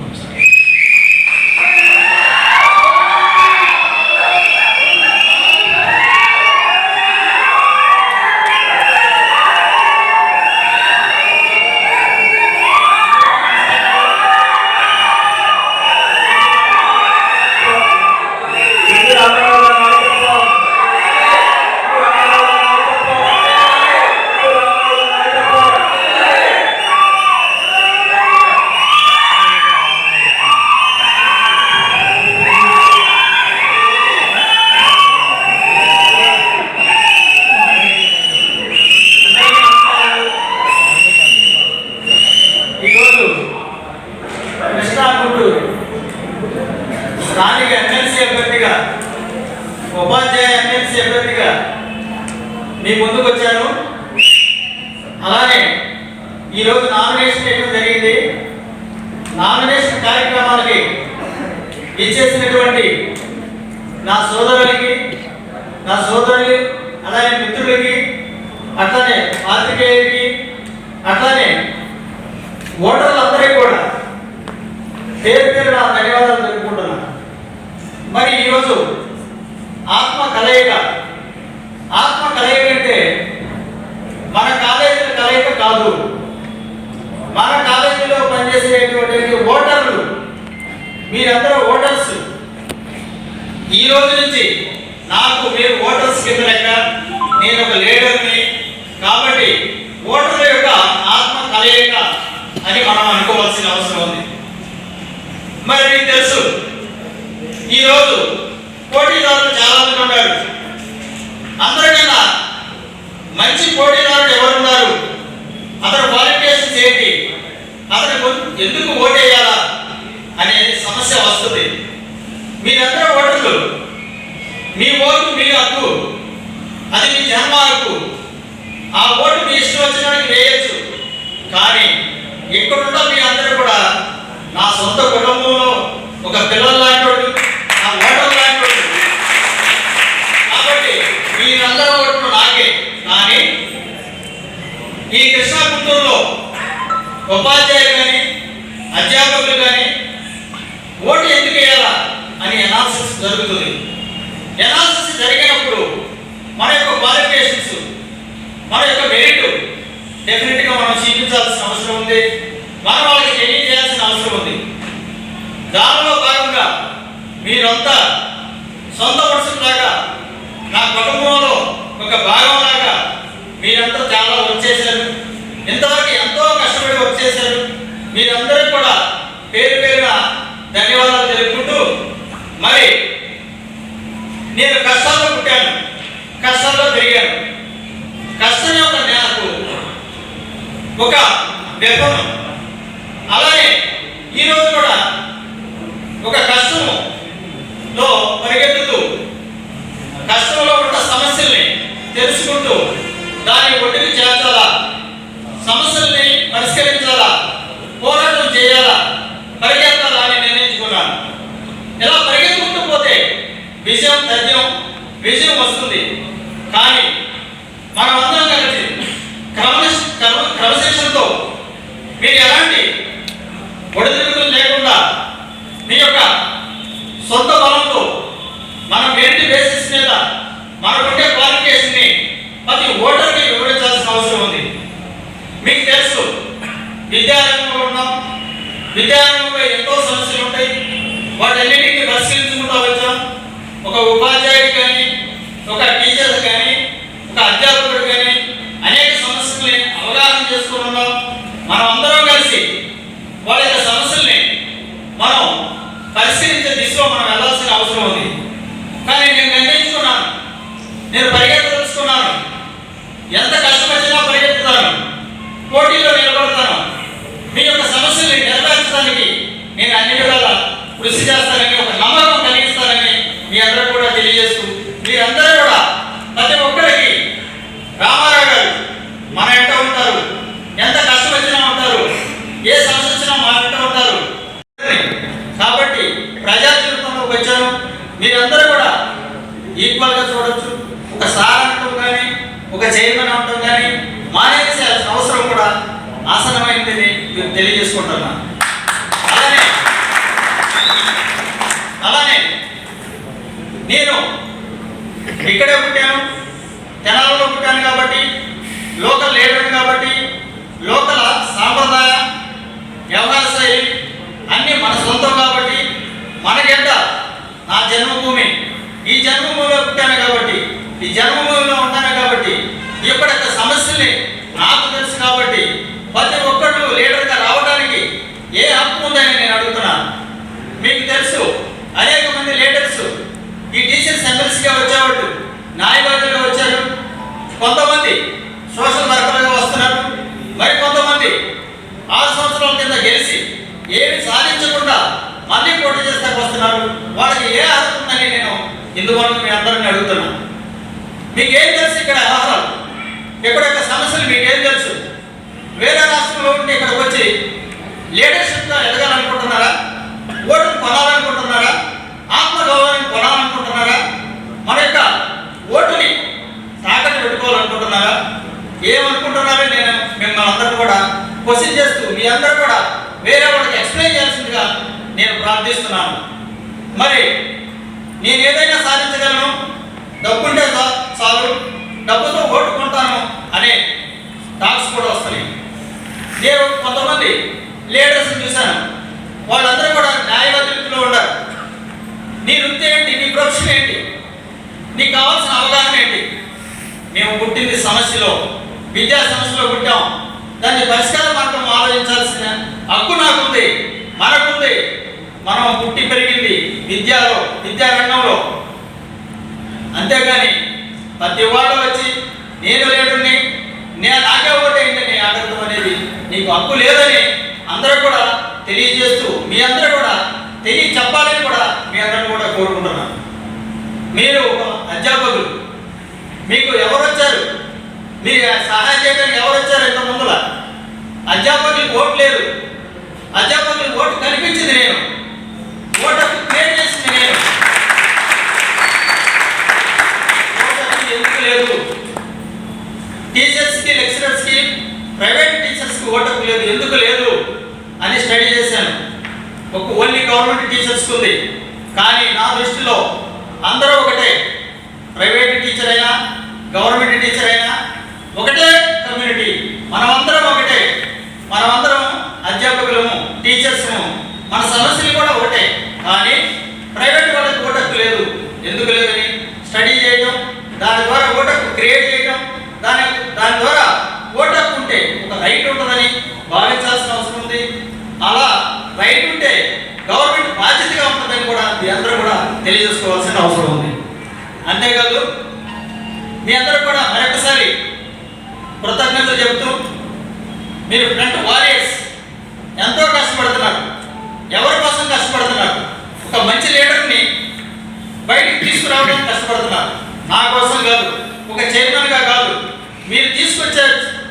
స్థానిక ఎమ్మెల్సీ అభ్యర్థిగా, ఉపాధ్యాయ ఎమ్మెల్సీ అభ్యర్థిగా మీ ముందుకు వచ్చాను. అలానే ఈరోజు నామినేషన్ వేయడం జరిగింది. నామినేషన్ కార్యక్రమాలకి ఇచ్చేసినటువంటి నా సోదరులకి, నా సోదరులు, అలానే మిత్రులకి, అట్లానే పాత్రికేయులకి, అట్లానే ఓటర్లందరికీ కూడా పేరు పేరున ధన్యవాదాలు తెలుపుకుంటున్నాను. మరి ఈరోజు ఆత్మ కలయిక అంటే మన కాలేజీల కలయిక కాదు. మన కాలేజీలో పనిచేసేటువంటి ఓటర్లు, మీరందరూ ఓటర్స్. ఈ రోజు నుంచి నాకు మీరు ఓటర్స్ కింద లెక్క, నేను ఒక లీడర్ని. కాబట్టి ఓటర్ల యొక్క ఆత్మ కలయిక అని మనం అనుకోవాల్సిన అవసరం ఉంది. మరి మీకు తెలుసు, ఈరోజు పోటీదారులు చాలా మంది ఉన్నారు. అందరికన్నా మంచి పోటీదారుడు ఎవరున్నారు, అతని క్వాలిఫికేషన్స్ ఏంటి, అతను ఎందుకు ఓటేయాలా అనే సమస్య వస్తుంది. మీరందరూ ఓటర్లు, మీ ఓటు మీ హక్కు, అది మీ జన్మ హక్కు. ఆ ఓటు మీ ఇష్టం వచ్చినానికి వేయచ్చు. కానీ ఇక్కడున్న మీ అందరూ కూడా నా సొంత కుటుంబంలో ఒక పిల్లల లాంటి వాడు, నా ఓటర్ లాంటి వాడు. కాబట్టి మీరందరూ ఓట్లు నాకే. కానీ ఈ కృష్ణా గుంటూరులో ఉపాధ్యాయులు కానీ అధ్యాపకులు కానీ ఓటు ఎందుకు వేయాలా అని ఎనాలిసిస్ జరుగుతుంది. ఎనాలిసిస్ జరిగినప్పుడు మన యొక్క క్వాలిఫికేషన్స్, మన యొక్క మెరిట్ డెఫినెట్గా మనం చూపించాల్సిన అవసరం ఉంది. మనం వాళ్ళకి తెలియజేయాల్సిన అవసరం ఉంది. దానిలో భాగంగా మీరంతా సొంత మనుషులాగా, నా కుటుంబంలో ఒక భాగంలాగా మీరంతా చాలా వర్క్ చేశారు. ఇంతవరకు ఎంతో కష్టపడి వర్క్ చేశారు. మీరందరికీ కూడా పేరు పేరున ధన్యవాదాలు తెలుపుకుంటూ, మరి నేను కష్టాల్లో పుట్టాను, కష్టాల్లో పెరిగాను. కష్టం యొక్క నాకు ఒక వ్యర్థం. అలానే ఈరోజు కూడా ఒక కష్టంలో పరిగెత్తుతూ, కష్టంలో ఉన్న సమస్యల్ని తెలుసుకుంటూ దాన్ని ఒడ్డుకి చేర్చాలా, సమస్యల్ని పరిష్కరించాలా, పోరాటం చేయాలా, పరిగెత్తాలా అని నిర్ణయించుకున్నాను. ఇలా పరిగెత్తుకుంటూ పోతే విజయం తథ్యం, విజయం వస్తుంది. కానీ మనం అందరం కలిసి క్రమశిక్షణతో మీరు ఎలాంటి ఒడిదుడుకులు లేకుండా మీ యొక్క సొంత బలంతో మన మెరిట్ బేసిస్ మీద మనకుండే క్వాలిఫికేషన్ని ప్రతి ఓటర్కి వివరించాల్సిన అవసరం ఉంది. మీకు తెలుసు, విద్యారంగంలో ఉన్నాం. విద్యారంగంలో ఎంతో సమస్యలు ఉంటాయి. వాటన్నిటిని పరిశీలించుకుంటూ వచ్చాం. ఒక ఉపాధ్యాయుడు కానీ, ఒక టీచర్ కానీ, ఒక అధ్యాపకుడు కానీ అనేక సమస్యల్ని అవగాహన చేసుకుని ఉన్నాం. మనం అందరం కలిసి వాళ్ళ యొక్క సమస్యల్ని మనం పరిశీలించే దిశలో మనం వెళ్ళాల్సిన అవసరం ఉంది. కానీ నేను నిర్ణయించుకున్నాను, నేను పరిగెత్తదలుచుకున్నాను. ఎంత కష్టం వచ్చినా పరిగెత్తుతాను, పోటీలో నిలబడతాను. మీ యొక్క సమస్యల్ని నెరవేర్చడానికి నేను అన్ని విధాలా కృషి చేస్తానని, ఒక నమ్మకం కలిగిస్తానని మీ అందరూ కూడా తెలియజేస్తూ, మీరందరూ కూడా ప్రతి ఒక్కరికి రామారావు గారు మన ఎంట ఉంటారు. ఎంత కష్టం వచ్చినా ఉంటారు, ఏ సమస్య వచ్చినా మా ఎంట ఉంటారు. కాబట్టి ప్రజా జీవితంలోకి వచ్చాను. మీరందరూ కూడా ఈక్వల్గా చూడొచ్చు. ఒక సార్ అనటం కానీ, ఒక చైర్మన్ అనటం కానీ మానేయాల్సిన అవసరం కూడా ఆసనమైందని మీరు తెలియజేసుకుంటున్నాను. అలానే నేను ఇక్కడే పుట్టాను, తెనాలలో పుట్టాను కాబట్టి, లోకల్ లీడర్ కాబట్టి, లోకల్ సాంప్రదాయ వ్యవహార శైలి అన్నీ మన సొంతం కాబట్టి, మనకెంత నా జన్మభూమి, ఈ జన్మభూమిలో పుట్టాను కాబట్టి, ఈ జన్మభూమిలో ఉంటాను కాబట్టి, ఇక్కడ సమస్యల్ని నాకు తెలుసు కాబట్టి, ప్రతి ఒక్కళ్ళు లీడర్గా రావడానికి ఏ హక్కు ఉందని నేను అడుగుతున్నాను. మీకు తెలుసు, అనేక మంది లీడర్స్ ఈ టీచర్స్ ఎమ్మెల్సీగా వచ్చేవాళ్ళు న్యాయవాదులుగా వచ్చారు. కొంతమంది సోషల్ వర్కర్గా వస్తున్నారు. మరి కొంతమంది 6 సంవత్సరాల కింద గెలిచి ఏమి సాధించకుండా మళ్ళీ పోటీ చేస్తే వస్తున్నారు. వాళ్ళకి ఏ అర్హత ఉందని నేను ఇందువల్ల మీ అందరిని అడుగుతున్నాను. మీకేం తెలుసు ఇక్కడ వ్యవహారాలు, ఇక్కడ యొక్క సమస్యలు మీకేం తెలుసు? వేరే రాష్ట్రంలో ఉంటే ఇక్కడికి వచ్చి లీడర్షిప్గా ఎదగాలనుకుంటున్నారా? ఓటును కొనాలనుకుంటున్నారా? ఆత్మగౌరవాన్ని కొనాలనుకుంటున్నారా? మన యొక్క ఓటుని తాకట్టు పెట్టుకోవాలనుకుంటున్నారా? ఏమనుకుంటున్నారో నేను మిమ్మల్ని అందరూ కూడా క్వశ్చన్ చేస్తూ మీ అందరూ కూడా వేరే వాళ్ళకి ఎక్స్ప్లెయిన్ చేయాల్సిందిగా నేను ప్రార్థిస్తున్నాను. మరి నేను ఏదైనా సాధించగలను, డబ్బుంటే చాలు, డబ్బుతో ఓటు కొంటాను అనే టాక్స్ కూడా వస్తున్నాయి. నేను కొంతమంది లీడర్స్ని చూశాను, వాళ్ళందరూ కూడా న్యాయవాదులతో ఉన్నారు. నీ వృత్తి ఏంటి, నీ ప్రొఫెషన్ ఏంటి, నీకు కావాల్సిన అవగాహన ఏంటి? మేము పుట్టింది సమస్యలో, విద్యా సమస్యలో పుట్టాం. దాన్ని పరిష్కార మార్గం ఆలోచించాల్సిన హక్కు నాకుంది, మనకుంది. మనం పుట్టి పెరిగింది విద్యాలో, విద్యారంగంలో. అంతేగాని ప్రతి వాళ్ళు వచ్చి నేను లీడర్ని, నేను నాకే ఓటేయండి అడగడం అనేది నీకు హక్కు లేదని అందరూ కూడా తెలియజేస్తూ, మీ అందరూ కూడా చెప్పాలని కూడా మీ అందరూ కూడా కోరుకుంటున్నాను. మీరు అధ్యాపకులు, మీకు ఎవరు వచ్చారు, మీరు సహాయం చేయడానికి ఎవరు వచ్చారు? ఇంత ముందుల అధ్యాపకులకు ఓటు లేదు. అధ్యాపకులకు ఓటు కనిపించింది నేను, ఓటు క్రియేట్ చేసింది నేను. ఓటు ఎందుకు లేదు? టీచర్స్కి, లెక్చరర్స్కి, ప్రైవేట్ టీచర్స్కి ఓటు లేదు. ఎందుకు లేదు అని స్టడీ చేశాను. ఒక ఓన్లీ గవర్నమెంట్ టీచర్స్కి ఉంది. కానీ నా దృష్టిలో అందరూ ఒకటే, ప్రైవేట్ టీచర్ అయినా గవర్నమెంట్ టీచర్ అయినా ఒకటే కమ్యూనిటీ. మనమందరం ఒకటే, మనమందరం అధ్యాపకులము, టీచర్స్ము. మన సమస్యలు కూడా ఒకటే. కానీ ప్రైవేట్ వాళ్ళకి ఓటకు లేదు. ఎందుకు లేదని స్టడీ చేయటం, దాని ద్వారా ఓటకు క్రియేట్ చేయటం, దాని ద్వారా ఓటకు ఉంటే ఒక రైట్ ఉంటుందని భావించాల్సిన అవసరం ఉంది. అలా రైట్ ఉంటే గవర్నమెంట్ బాధ్యతగా ఉంటుందని కూడా మీ అందరూ కూడా తెలియజేసుకోవాల్సిన అవసరం ఉంది. అంతేకాదు మీ అందరూ కూడా మరొకసారి కృతజ్ఞతలు చెబుతూ, మీరు ఫ్రంట్ వారియర్స్, ఎంతో కష్టపడుతున్నారు. ఎవరి కోసం కష్టపడుతున్నారు? ఒక మంచి లీడర్ని బయటికి తీసుకురావడానికి కష్టపడుతున్నారు. నా కోసం కాదు, ఒక చైర్మన్గా కాదు, మీరు తీసుకొచ్చే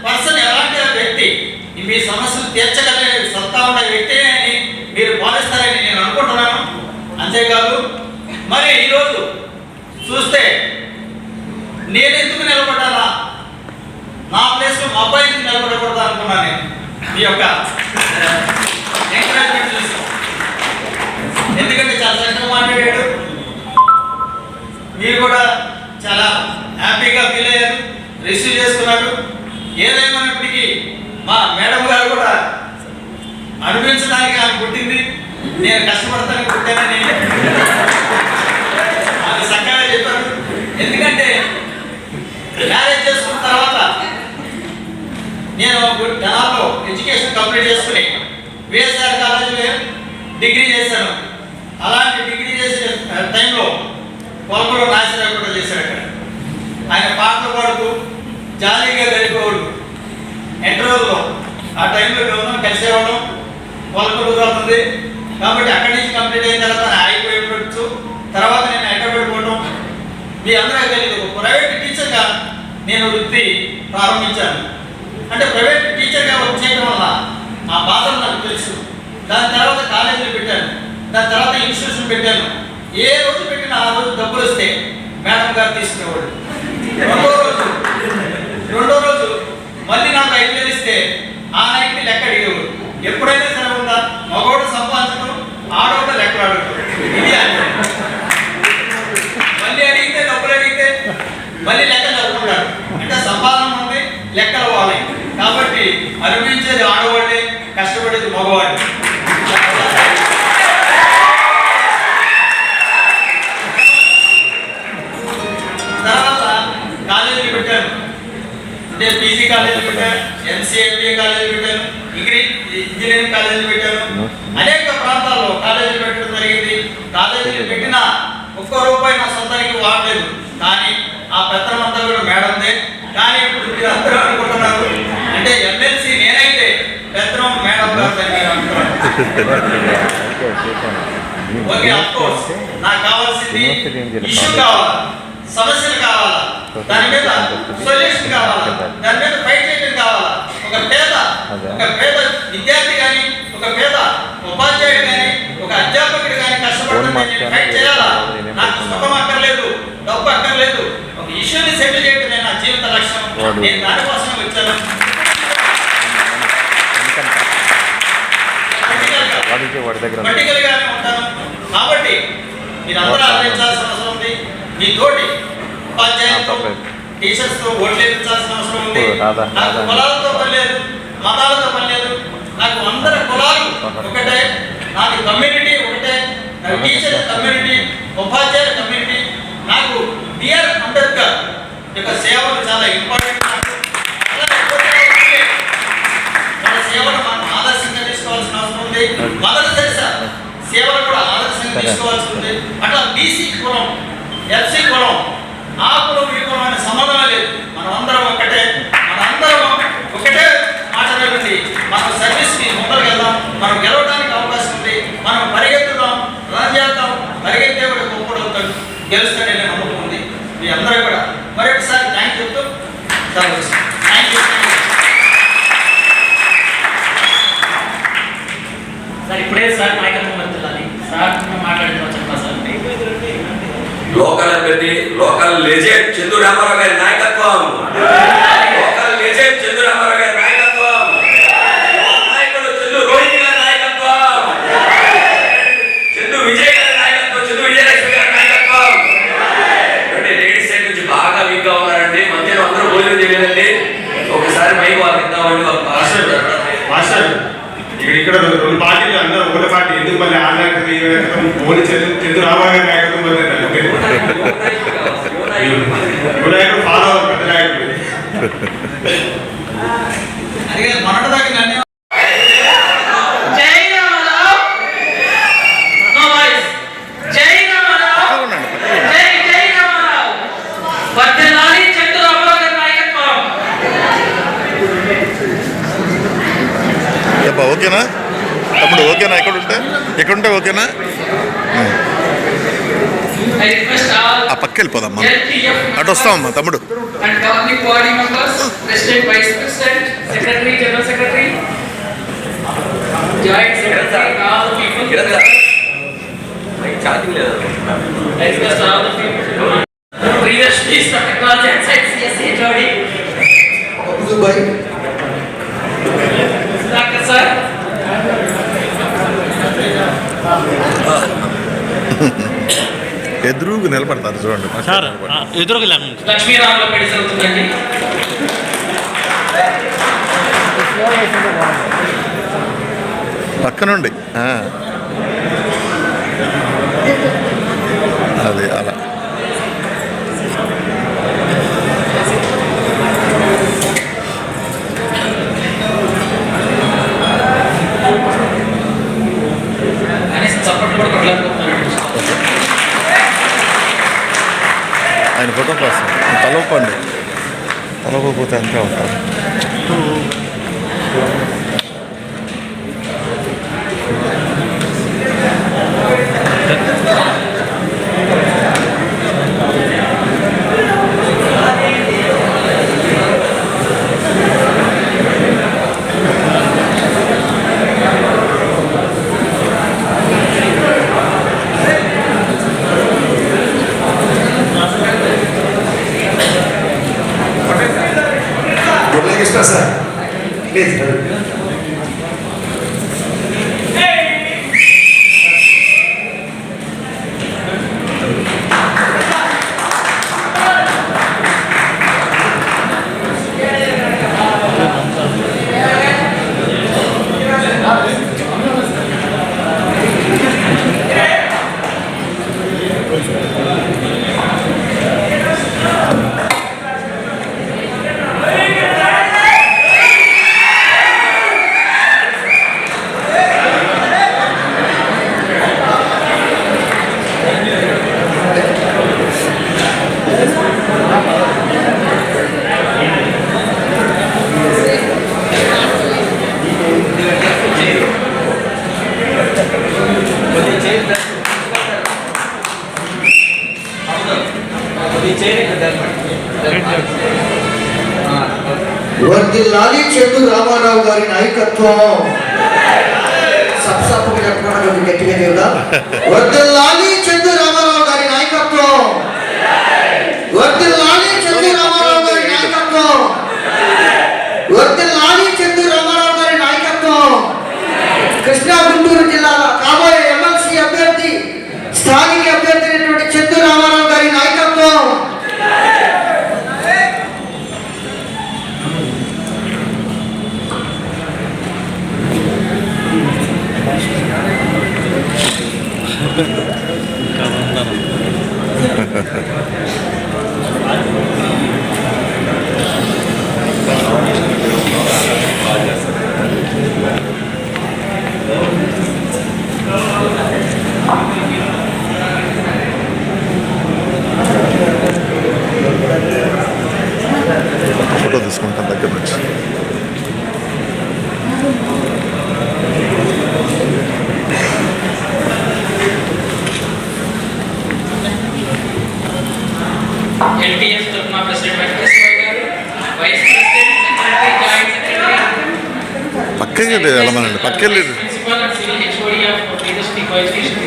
పర్సన్ ఎలాంటి వ్యక్తి, మీ సమస్యలు తీర్చగలిగే సత్తా ఉన్న వ్యక్తి అని మీరు భావిస్తారని నేను అనుకుంటున్నాను. అంతేకాదు మరి ఈరోజు చూస్తే నేను ఎందుకు నిలబడ్డానా, నా ప్లేస్లో మా అబ్బాయి ఎందుకు నిలబడకూడదు అనుకున్నాను. నేను మీ యొక్క ఎంకరేజ్మెంట్ ఎందుకంటే చాలా చక్కగా మాట్లాడాడు. మీరు కూడా చాలా హ్యాపీగా ఫీల్ అయ్యారు, రిసీవ్ చేసుకున్నారు. ఏదేమైనప్పటికీ మా మేడం గారు కూడా అనిపించడానికి ఆమె పుట్టింది, నేను కష్టపడతానికి పుట్టానని ఆమె చక్కగా చెప్పారు. ఎందుకంటే మ్యారేజ్ చేసుకున్న తర్వాత నేను జనాల్లో ఎడ్యుకేషన్ కంప్లీట్ చేసుకుని విఎస్ఆర్ కాలేజీలో డిగ్రీ చేశాను. అలాంటి డిగ్రీ చేసే టైంలో పొలంలో నాశనం కూడా చేశాడు. అక్కడ ఆయన పాటలు పాడుతూ జాలీగా గడిపేవాడు. ఇంటర్వ్యూలో ఆ టైంలో మేము కలిసేవాళ్ళం. పొలంలో అవుతుంది కాబట్టి అక్కడి నుంచి కంప్లీట్ అయిన తర్వాత ఆగిపోయి ఉండొచ్చు. తర్వాత నేను హైదరాబాద్ పోవడం మీ అందరూ తెలియదు. ఒక ప్రైవేట్ టీచర్గా నేను వృత్తి ప్రారంభించాను. అంటే ప్రైవేట్ టీచర్గా వర్క్ చేయడం వల్ల ఆ బాధలు నాకు తెలుసు. దాని తర్వాత కాలేజీలు పెట్టాను, దాని తర్వాత ఇన్స్టిట్యూషన్ పెట్టాను. ఏ రోజు పెట్టినా ఆ రోజు డబ్బులు వస్తే మేడం గారు తీసుకునేవాడు. రెండో రోజు మళ్ళీ నాకు 5,000 ఇస్తే ఆ నైట్ని లెక్క అడిగేవాడు. ఎప్పుడైనా సరే ఉందా మగవాడు సంపాదించడం, ఆడవాడు లెక్కలు అడగడం. ఇది మళ్ళీ అడిగితే డబ్బులు అడిగితే మళ్ళీ లెక్కలు చదువుకుంటారు. అంటే సంపాదన ఉంది, లెక్కలు వాళ్ళే. కాబట్టి అనిపించేది ఆడవాళ్ళే, కష్టపడేది మగవాడు. తర్వాత కాలేజీలు పెట్టాను. అంటే పీజీ కాలేజీలు పెట్టాను, ఎంసీఏ కాలేజీలు పెట్టాను, ఇంజనీరింగ్ కాలేజీలు పెట్టాను. అనేక ప్రాంతాల్లో కాలేజీలు పెట్టడం జరిగింది. కాలేజీలు పెట్టినా ₹1 నా సొంతానికి వాడలేదు. కానీ ఆ పెత్తనం అంతా కూడా మేడందే. కానీ ఇప్పుడు మీరు అందరూ అనుకుంటున్నారు అంటే ఎమ్మెల్సీ నేనైతే పెత్తనం మేడం గారు మీరు అనుకుంటున్నారు. ఓకే, ఆఫ్ కోర్స్ నాకు కావాల్సింది ఇష్యూ కావాలా, సమస్యలు కావాలా, దాని మీద సొల్యూషన్ కావాలా, దాని మీద ఫైట్ చేయడం కావాలా. ఒక పేద విద్యార్థి కానీ, ఒక పేద ఉపాధ్యాయుడు కానీ, ఒక అధ్యాపకుడు కానీ కష్టపడుతుంది ఫైట్ చేయాలా. నాకు సుఖం అక్కర్లేదు, డబ్బు అక్కర్లేదు. ఒక ఇష్యూని సెటిల్ చేయడం నేను నా జీవిత లక్ష్యం. నేను దానికోసమే వచ్చాను. పొలిటికల్ గానే ఉంటాను. కాబట్టి మీరందరూ ఆలోచించాల్సిన అవసరం ఉంది. మీ తోటి ఉపాధ్యాయులతో, టీచర్స్తో ఓట్లు వేయించాల్సిన అవసరం ఉంది. నాకు కులాలతో పని లేదు, మతాలతో పని లేదు. నాకు అందరి కులాలు ఒకటే, నాకు కమ్యూనిటీ ఒకటే. నాకు టీచర్ కమ్యూనిటీ, ఉపాధ్యాయుల కమ్యూనిటీ. నాకు బిఆర్ అంబేద్కర్ యొక్క సేవలు చాలా ఇంపార్టెంట్. మన సేవలు మనం ఆదర్శంగా తీసుకోవాల్సిన అవసరం ఉంది. మదర్ తెరెసా సేవలు కూడా ఆదర్శంగా తీసుకోవాల్సి ఉంది. అట్లా బీసీ కులం, ఎస్సీ కులం, ఆ కులం ఈ కులం అనే సంబంధమే లేదు. మనం అందరం ఒకటే, మనందరం ఒకటే మాట ఉంది. మనం సర్వీస్కి ముందరకు వెళ్దాం, మనం గెలవడానికి అవకాశం ఉంది. మనం పరిగెత్తుదాం, రన్ చేద్దాం. పరిగెత్తే కూడా గొప్పడవుతాడు, గెలుస్తాడనే నమ్మకం ఉంది. మీ అందరూ కూడా మరొకసారి థ్యాంక్ చెప్తూ థ్యాంక్ యూ. సార్ ఇప్పుడే సార్ నాయకత్వం వస్తుందని సార్ మాట్లాడుతున్నా చెప్పా సార్. లోకల్ అభ్యర్థి, లోకల్ లెజెండ్ చందు రామారావు గారి నాయకత్వం, లోకల్ లెజెండ్ చందు రామారావు గారి నాయకత్వం, నాయకుడు చందు రోహిణి గారి నాయకత్వం, చందు విజయ్ గారి నాయకత్వం, చందు విజయలక్ష్మి గారి నాయకత్వం. లేడీస్ సైడ్ నుంచి బాగా వీక్ గా ఉన్నారండి. మధ్యాహ్నం అందరూ భోజనం చేయలేదండి. ఒకసారి మైక్ వాళ్ళు ఇద్దామండి. మాస్టర్ ఇక్కడ 2 పార్టీలు అందరూ ఒకటే పార్టీ. ఎందుకు మళ్ళీ ఆ నాయకత్వం ఈ నాయకత్వం ఓన్లీ చంద్ర రామారావు గారి నాయకత్వం నాయకుడు ఫాలో పెద్ద నాయకుడు. అడిగే మొన్నటి దగ్గర ఓకేనా తమ్ముడు? ఓకేనా? ఎక్కడుంటే ఓకేనా? ఆ పక్క వెళ్ళిపోదమ్మా, అటు వస్తామమ్మా తమ్ముడు. And governing body members, President, Vice President, Secretary, General Secretary, Joint Secretary, all the people. I request all the people. Previous Minister of Technology and Science, CSE, Jodi. Doctor sir. ఎదురుగా నిలబడతారు చూడండి. ఎదురుగా లక్ష్మీరాముల పెళ్లి జరుగుతుందండి. పక్కనుండి అది అలా చప్పట్లు కూడా కొట్లాడుకుంటున్నారండి. ఆయన ఫోటో కోసం తలవకపోతే అంతే ఉంటారు. Muralikrishna sir please. వర్ధిల్లాలి చందు రామారావు గారి నాయకత్వం. సప్సప్పుగా చెప్పడం గట్టిగా దేవుడా. వర్ధిల్లాలి చందు రామారావు గారి నాయకత్వం. వర్ధిల్లాలి చందు రామారావు గారి నాయకత్వం. వర్ధిల్లాలి చందు రామారావు గారి నాయకత్వం. కృష్ణా గుంటూరు జిల్లాల కాబోయే ఎమ్మెల్సీ అభ్యర్థి, స్థానిక అభ్యర్థి అయినటువంటి చందు రామారావు గారి నాయకత్వం. ఫోటో తీసుకుంటాను దగ్గర నుంచి. ఎల్టీఎఫ్ తరఫున president Venkateswara garu, vice president, secretary, joint secretary, పక్కకి వెళ్ళమనండి. పక్కకి principal and civil HOD of previous education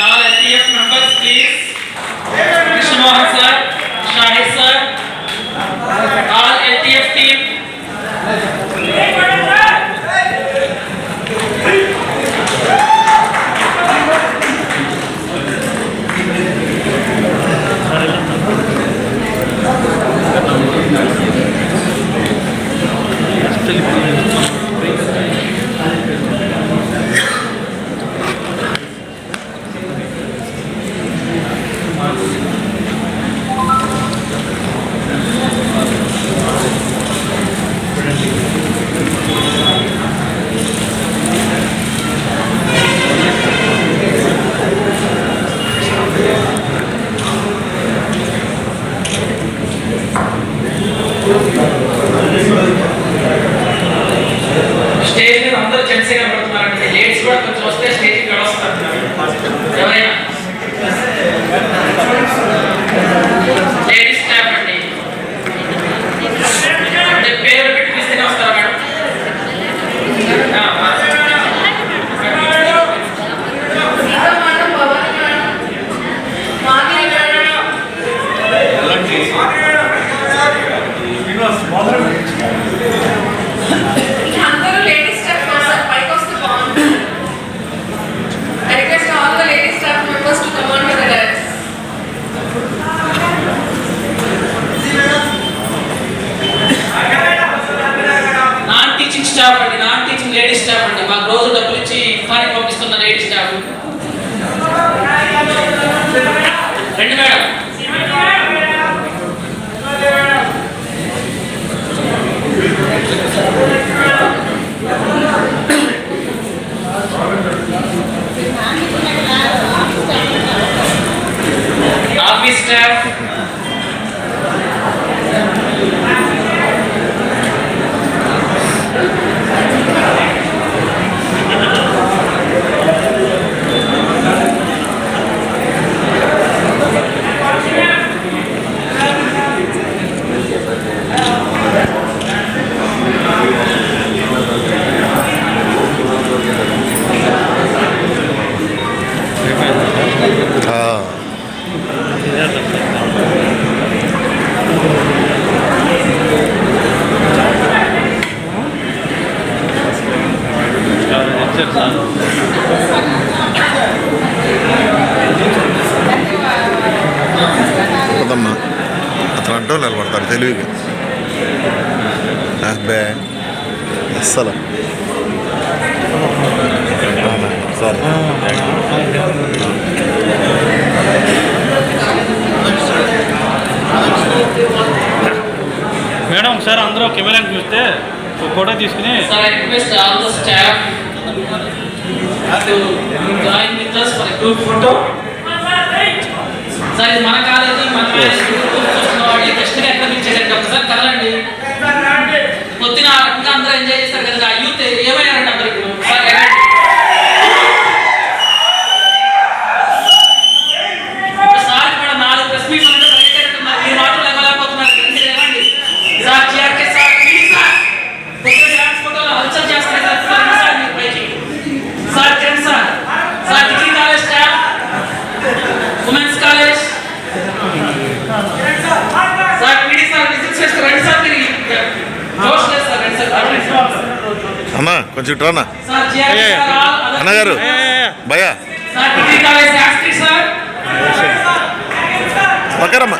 all LTF members please. Krishna Mohan sir, Shahid sir, all LTF team. Stage మీద అందరూ జెంట్స్ కనబడుతున్నారండి. లేడీస్ కూడా కొంచెం వస్తే స్టేజ్ ఇక్కడ వస్తారు. ఎవరైనా లేడీస్ స్టాఫ్ అండి అంటే పేరు పెట్టి పిలిస్తేనే వస్తారా మేడం? అందరూ కాదమ్మా, అతను అంటూ నిలబడతాడు తెలివిగా. అబ్బే అస్సలు సరే. మేడం ఒకసారి అందరూ కెమెరాని చూస్తే ఒక ఫోటో తీసుకుని So I request all the staff to join with us for a group photo. Sir ఇది మన కాలేజీ మన చూస్తున్నవాడి బెస్ట్గా ఎక్కడ పిలిచేసారు ఒకసారి కదలండి. పొద్దున ఇంకా అందరూ ఎంజాయ్ చేస్తారు కదా, యూత్ ఏమయ్యారండి అందరు ఇప్పుడు సార్ సార్ కూడా 4 ప్రెస్ మీట్లు ఉంటే పరిగెట్టేట్టున్నారు, మీరు మాత్రం ఇవ్వలేకపోతున్నారు. ఏమండి sir GRK sir please sir పొద్దున డాన్స్ ఫోటోలో హల్చల్ చేస్తారు సార్ మీరు పైకి sir Kiran sir sir degree college staff women's college sir PD sir visit చేస్తారు రండి సార్. మీరు జోష్ లేదు సార్ రండి సార్ అన్నా కొంచెం రానా సార్ జిఆర్కే సార్ అన్నగారు భయ్యా sir degree college Sastri sir పక్కరమ్మా.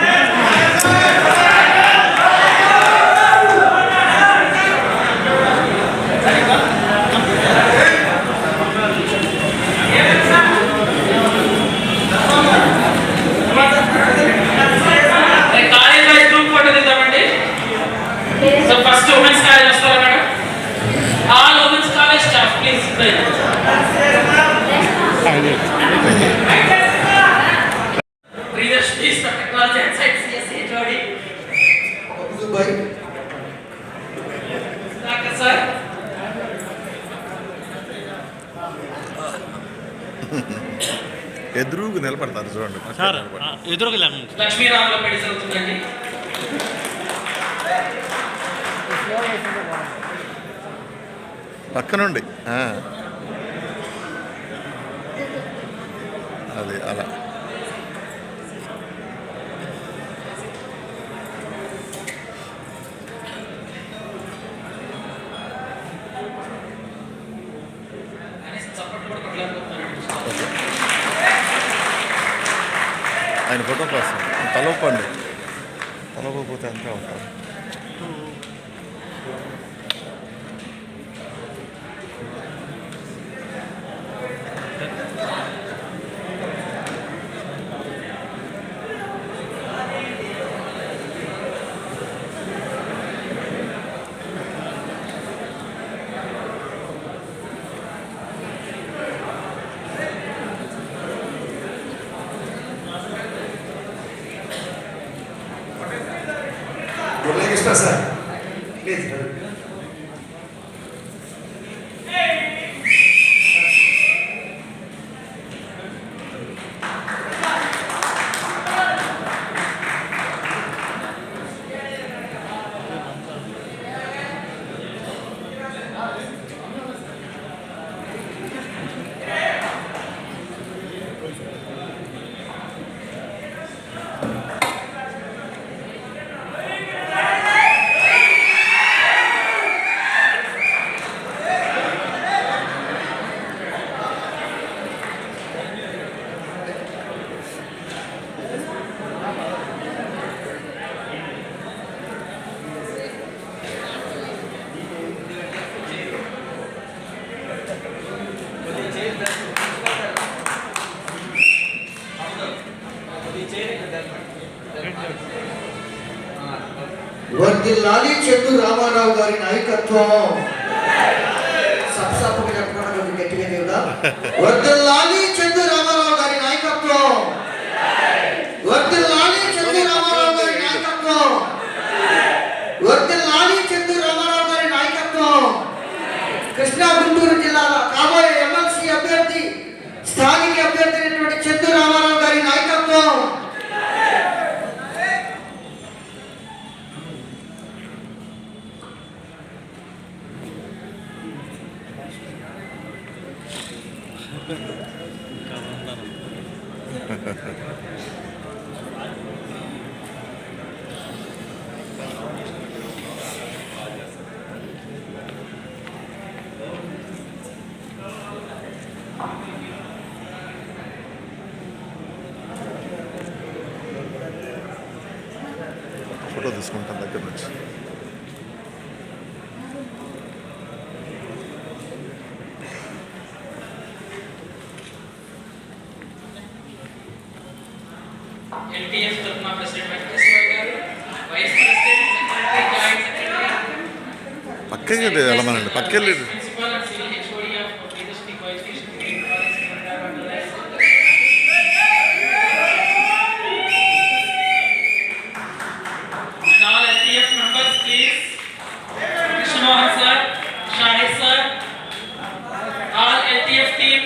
కాలేజ్ వైజ్ గ్రూప్ ఫోటో తీద్దామండి. సో ఫస్ట్ ఉమెన్స్ కాలేజ్ వస్తారా madam? All women's college staff please. Leadership is the technology and science CSE Jodi. Doctor sir. ఎదురుగా నిలబడతారు చూడండి. సార్ ఎదురుగా లక్ష్మీరాముల పెళ్లి జరుగుతుందండి. పక్కనుండి అది అలా. ఆయన ఫోటో కోసం తలపండి, తలపోతే అంతే ఉంటారు. Muralikrishna sir please. వర్ధిల్లాలి చందు రామారావు గారి నాయకత్వం. సప్సప్గా చెప్పకుండా కొంచెం గట్టిగా చెబుదా. వర్ధిల్లాలి చందు రామారావు గారి నాయకత్వం. వర్ధిల్లాలి చందు రామారావు గారి నాయకత్వం. వర్ధిల్లాలి చందు రామారావు గారి నాయకత్వం. కృష్ణా గుంటూరు జిల్లాల కాబోయే ఎమ్మెల్సీ అభ్యర్థి, స్థానిక అభ్యర్థి అయినటువంటి చందు రామారావు గారి నాయకత్వం. ఫోటో తీసుకుంటాను దగ్గర నుంచి. LTF తరఫున president Venkateswara garu, vice president, secretary, joint secretary, పక్కకి వెళ్ళమనండి, పక్కకి principal and civil HOD of previous coeducation degree college and all LTF members please, Krishna Mohan sir, Shahid sir, all LTF team.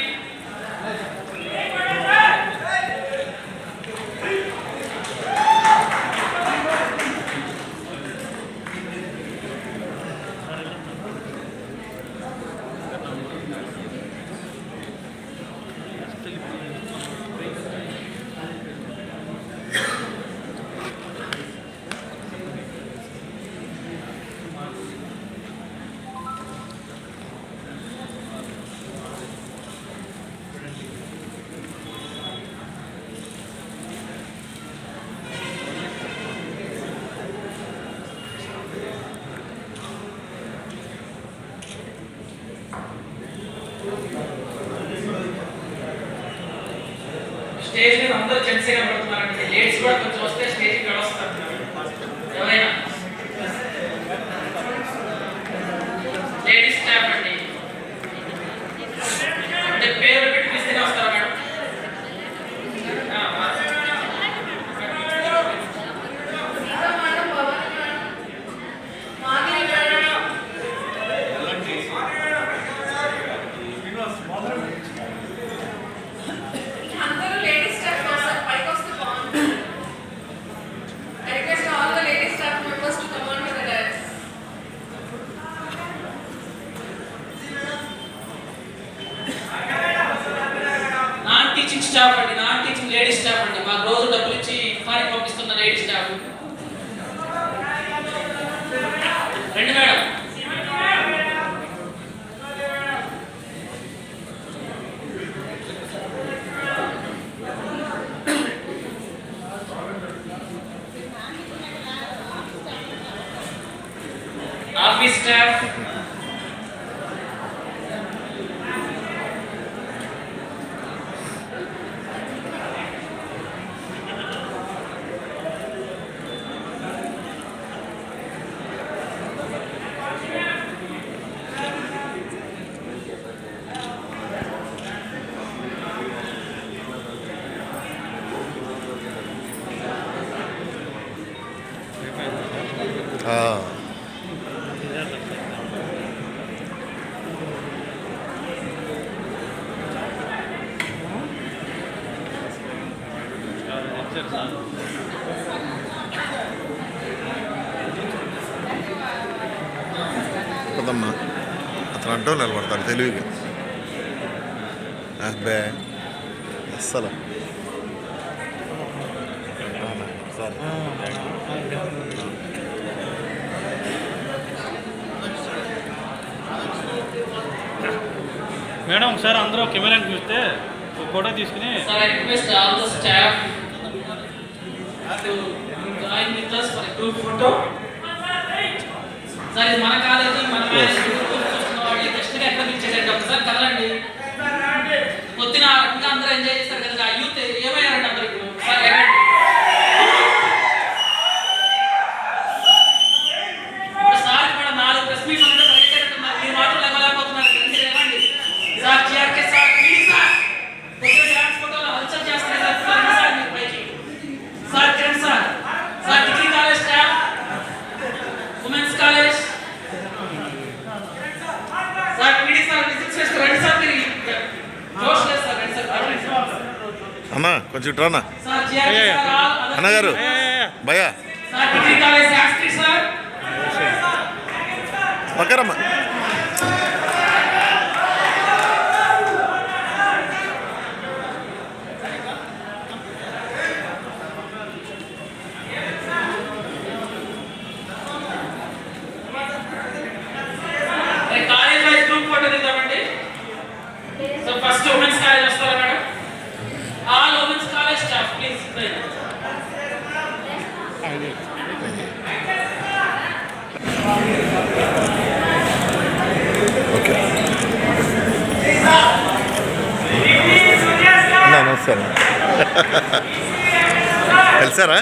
Stage మీద అందరూ జెంట్స్ కనబడుతున్నారండి, లేడీస్ కూడా కొంచెం వస్తే స్టేజ్ కి వస్తారు. ఎవరైనా లేడీస్ స్టాఫ్ అండి అంటే పేరు పెట్టి పిలిస్తేనే వస్తారా మేడం? టీచింగ్ స్టాఫ్ అండి, నాన్ టీచింగ్ లేడీస్ స్టాఫ్ అండి, మాకు రోజు డబ్బులు ఇచ్చి ఫారిన్ పంపిస్తున్న లేడీస్ స్టాఫ్ రండి మేడం. ఆఫీస్ స్టాఫ్, కదమ్మా అతను అంటూ నిలబడతాడు తెలివిగా. అబ్బే అస్సలు సరే మేడం ఒకసారి అందరూ కెమెరాని చూస్తే ఫోటో తీసుకుని. Sir, I request all the staff to join with us for a group photo. Sir, ఇది మన కాలేజీ, మన వాళ్ళు కష్టంగా ఎక్కడ పిలిచేటట్టు ఒకసారి కదలండి. పొద్దున ఇంకా అందరూ ఎంజాయ్ చేస్తారు కదా, యూత్ ఏమయ్యారండి అందరు ఇప్పుడు? సార్ ఎగండి. ఇప్పుడు సార్ కూడా 4 ప్రెస్ మీట్లు ఉంటే పరిగెట్టేటట్టున్నారు, మీరు మాటలు ఇవ్వలేకపోతున్నారు. ఏమండి sir GRK sir, please sir పొద్దున డాన్స్ ఫోటోలో హల్చల్ చేస్తున్నారు సార్, మీరు పైకి sir Kiran sir, sir degree college staff, women's college sir, PD sir, physics చేస్తారు రండి సార్, మీరు జోష్ లేదు సార్, రండి సార్ అన్నా కొంచెం ఇట్రానా సార్ జిఆర్కే సార్, అన్నగారు భయ్యా sir degree college Sastri sir, పక్కరమ్మా. కాలేజ్ వైజ్ గ్రూప్ ఫోటో తీద్దామండి. సో ఫస్ట్ ఉమెన్స్ కాలేజ్ వస్తారా madam? All women's college staff please. Okay నమస్తే కలిసారా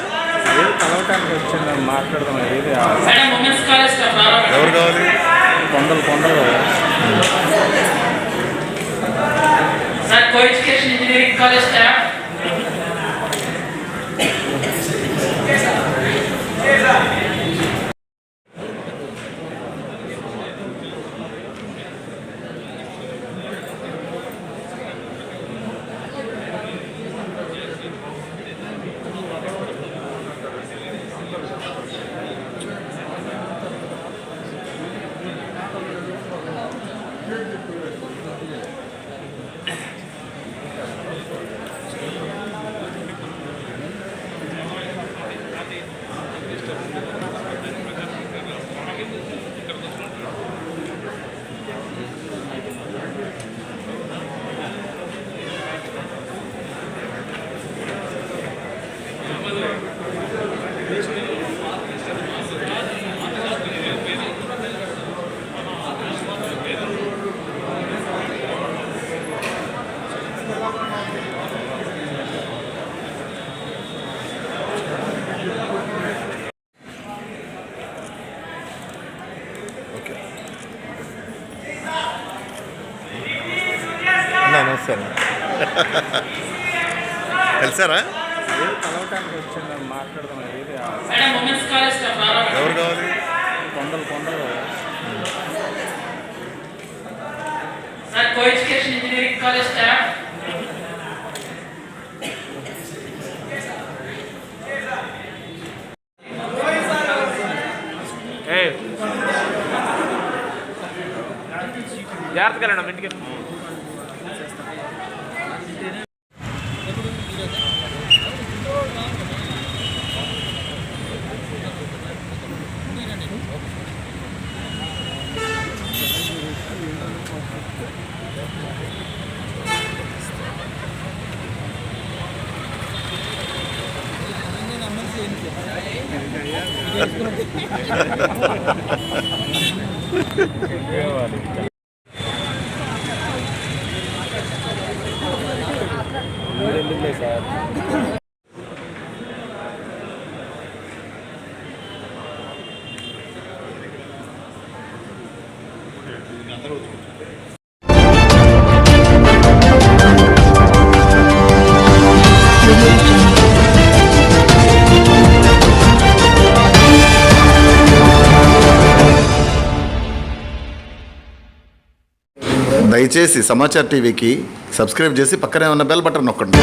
కలవటానికి వచ్చింది మాట్లాడదాం. ఏది మేడం ఉమెన్స్ కాలేజ్ స్టాఫ్ రావాలి. ఎవరు కావాలి? కొండలు sir co education engineering college staff. నమస్తే కలిసారా? కలవటానికి వచ్చింది మాట్లాడదాం. ఏది మేడం ఉమెన్స్ కాలేజ్ స్టాఫ్ రావాలి. ఎవరు కావాలి? కొండలు sir co education engineering college staff. జాగ్రత్తగా రండి ఇంటికి. సార్ దయచేసి సమాచార్ టీవీకి సబ్స్క్రైబ్ చేసి పక్కనే ఉన్న బెల్ బటన్ నొక్కండి.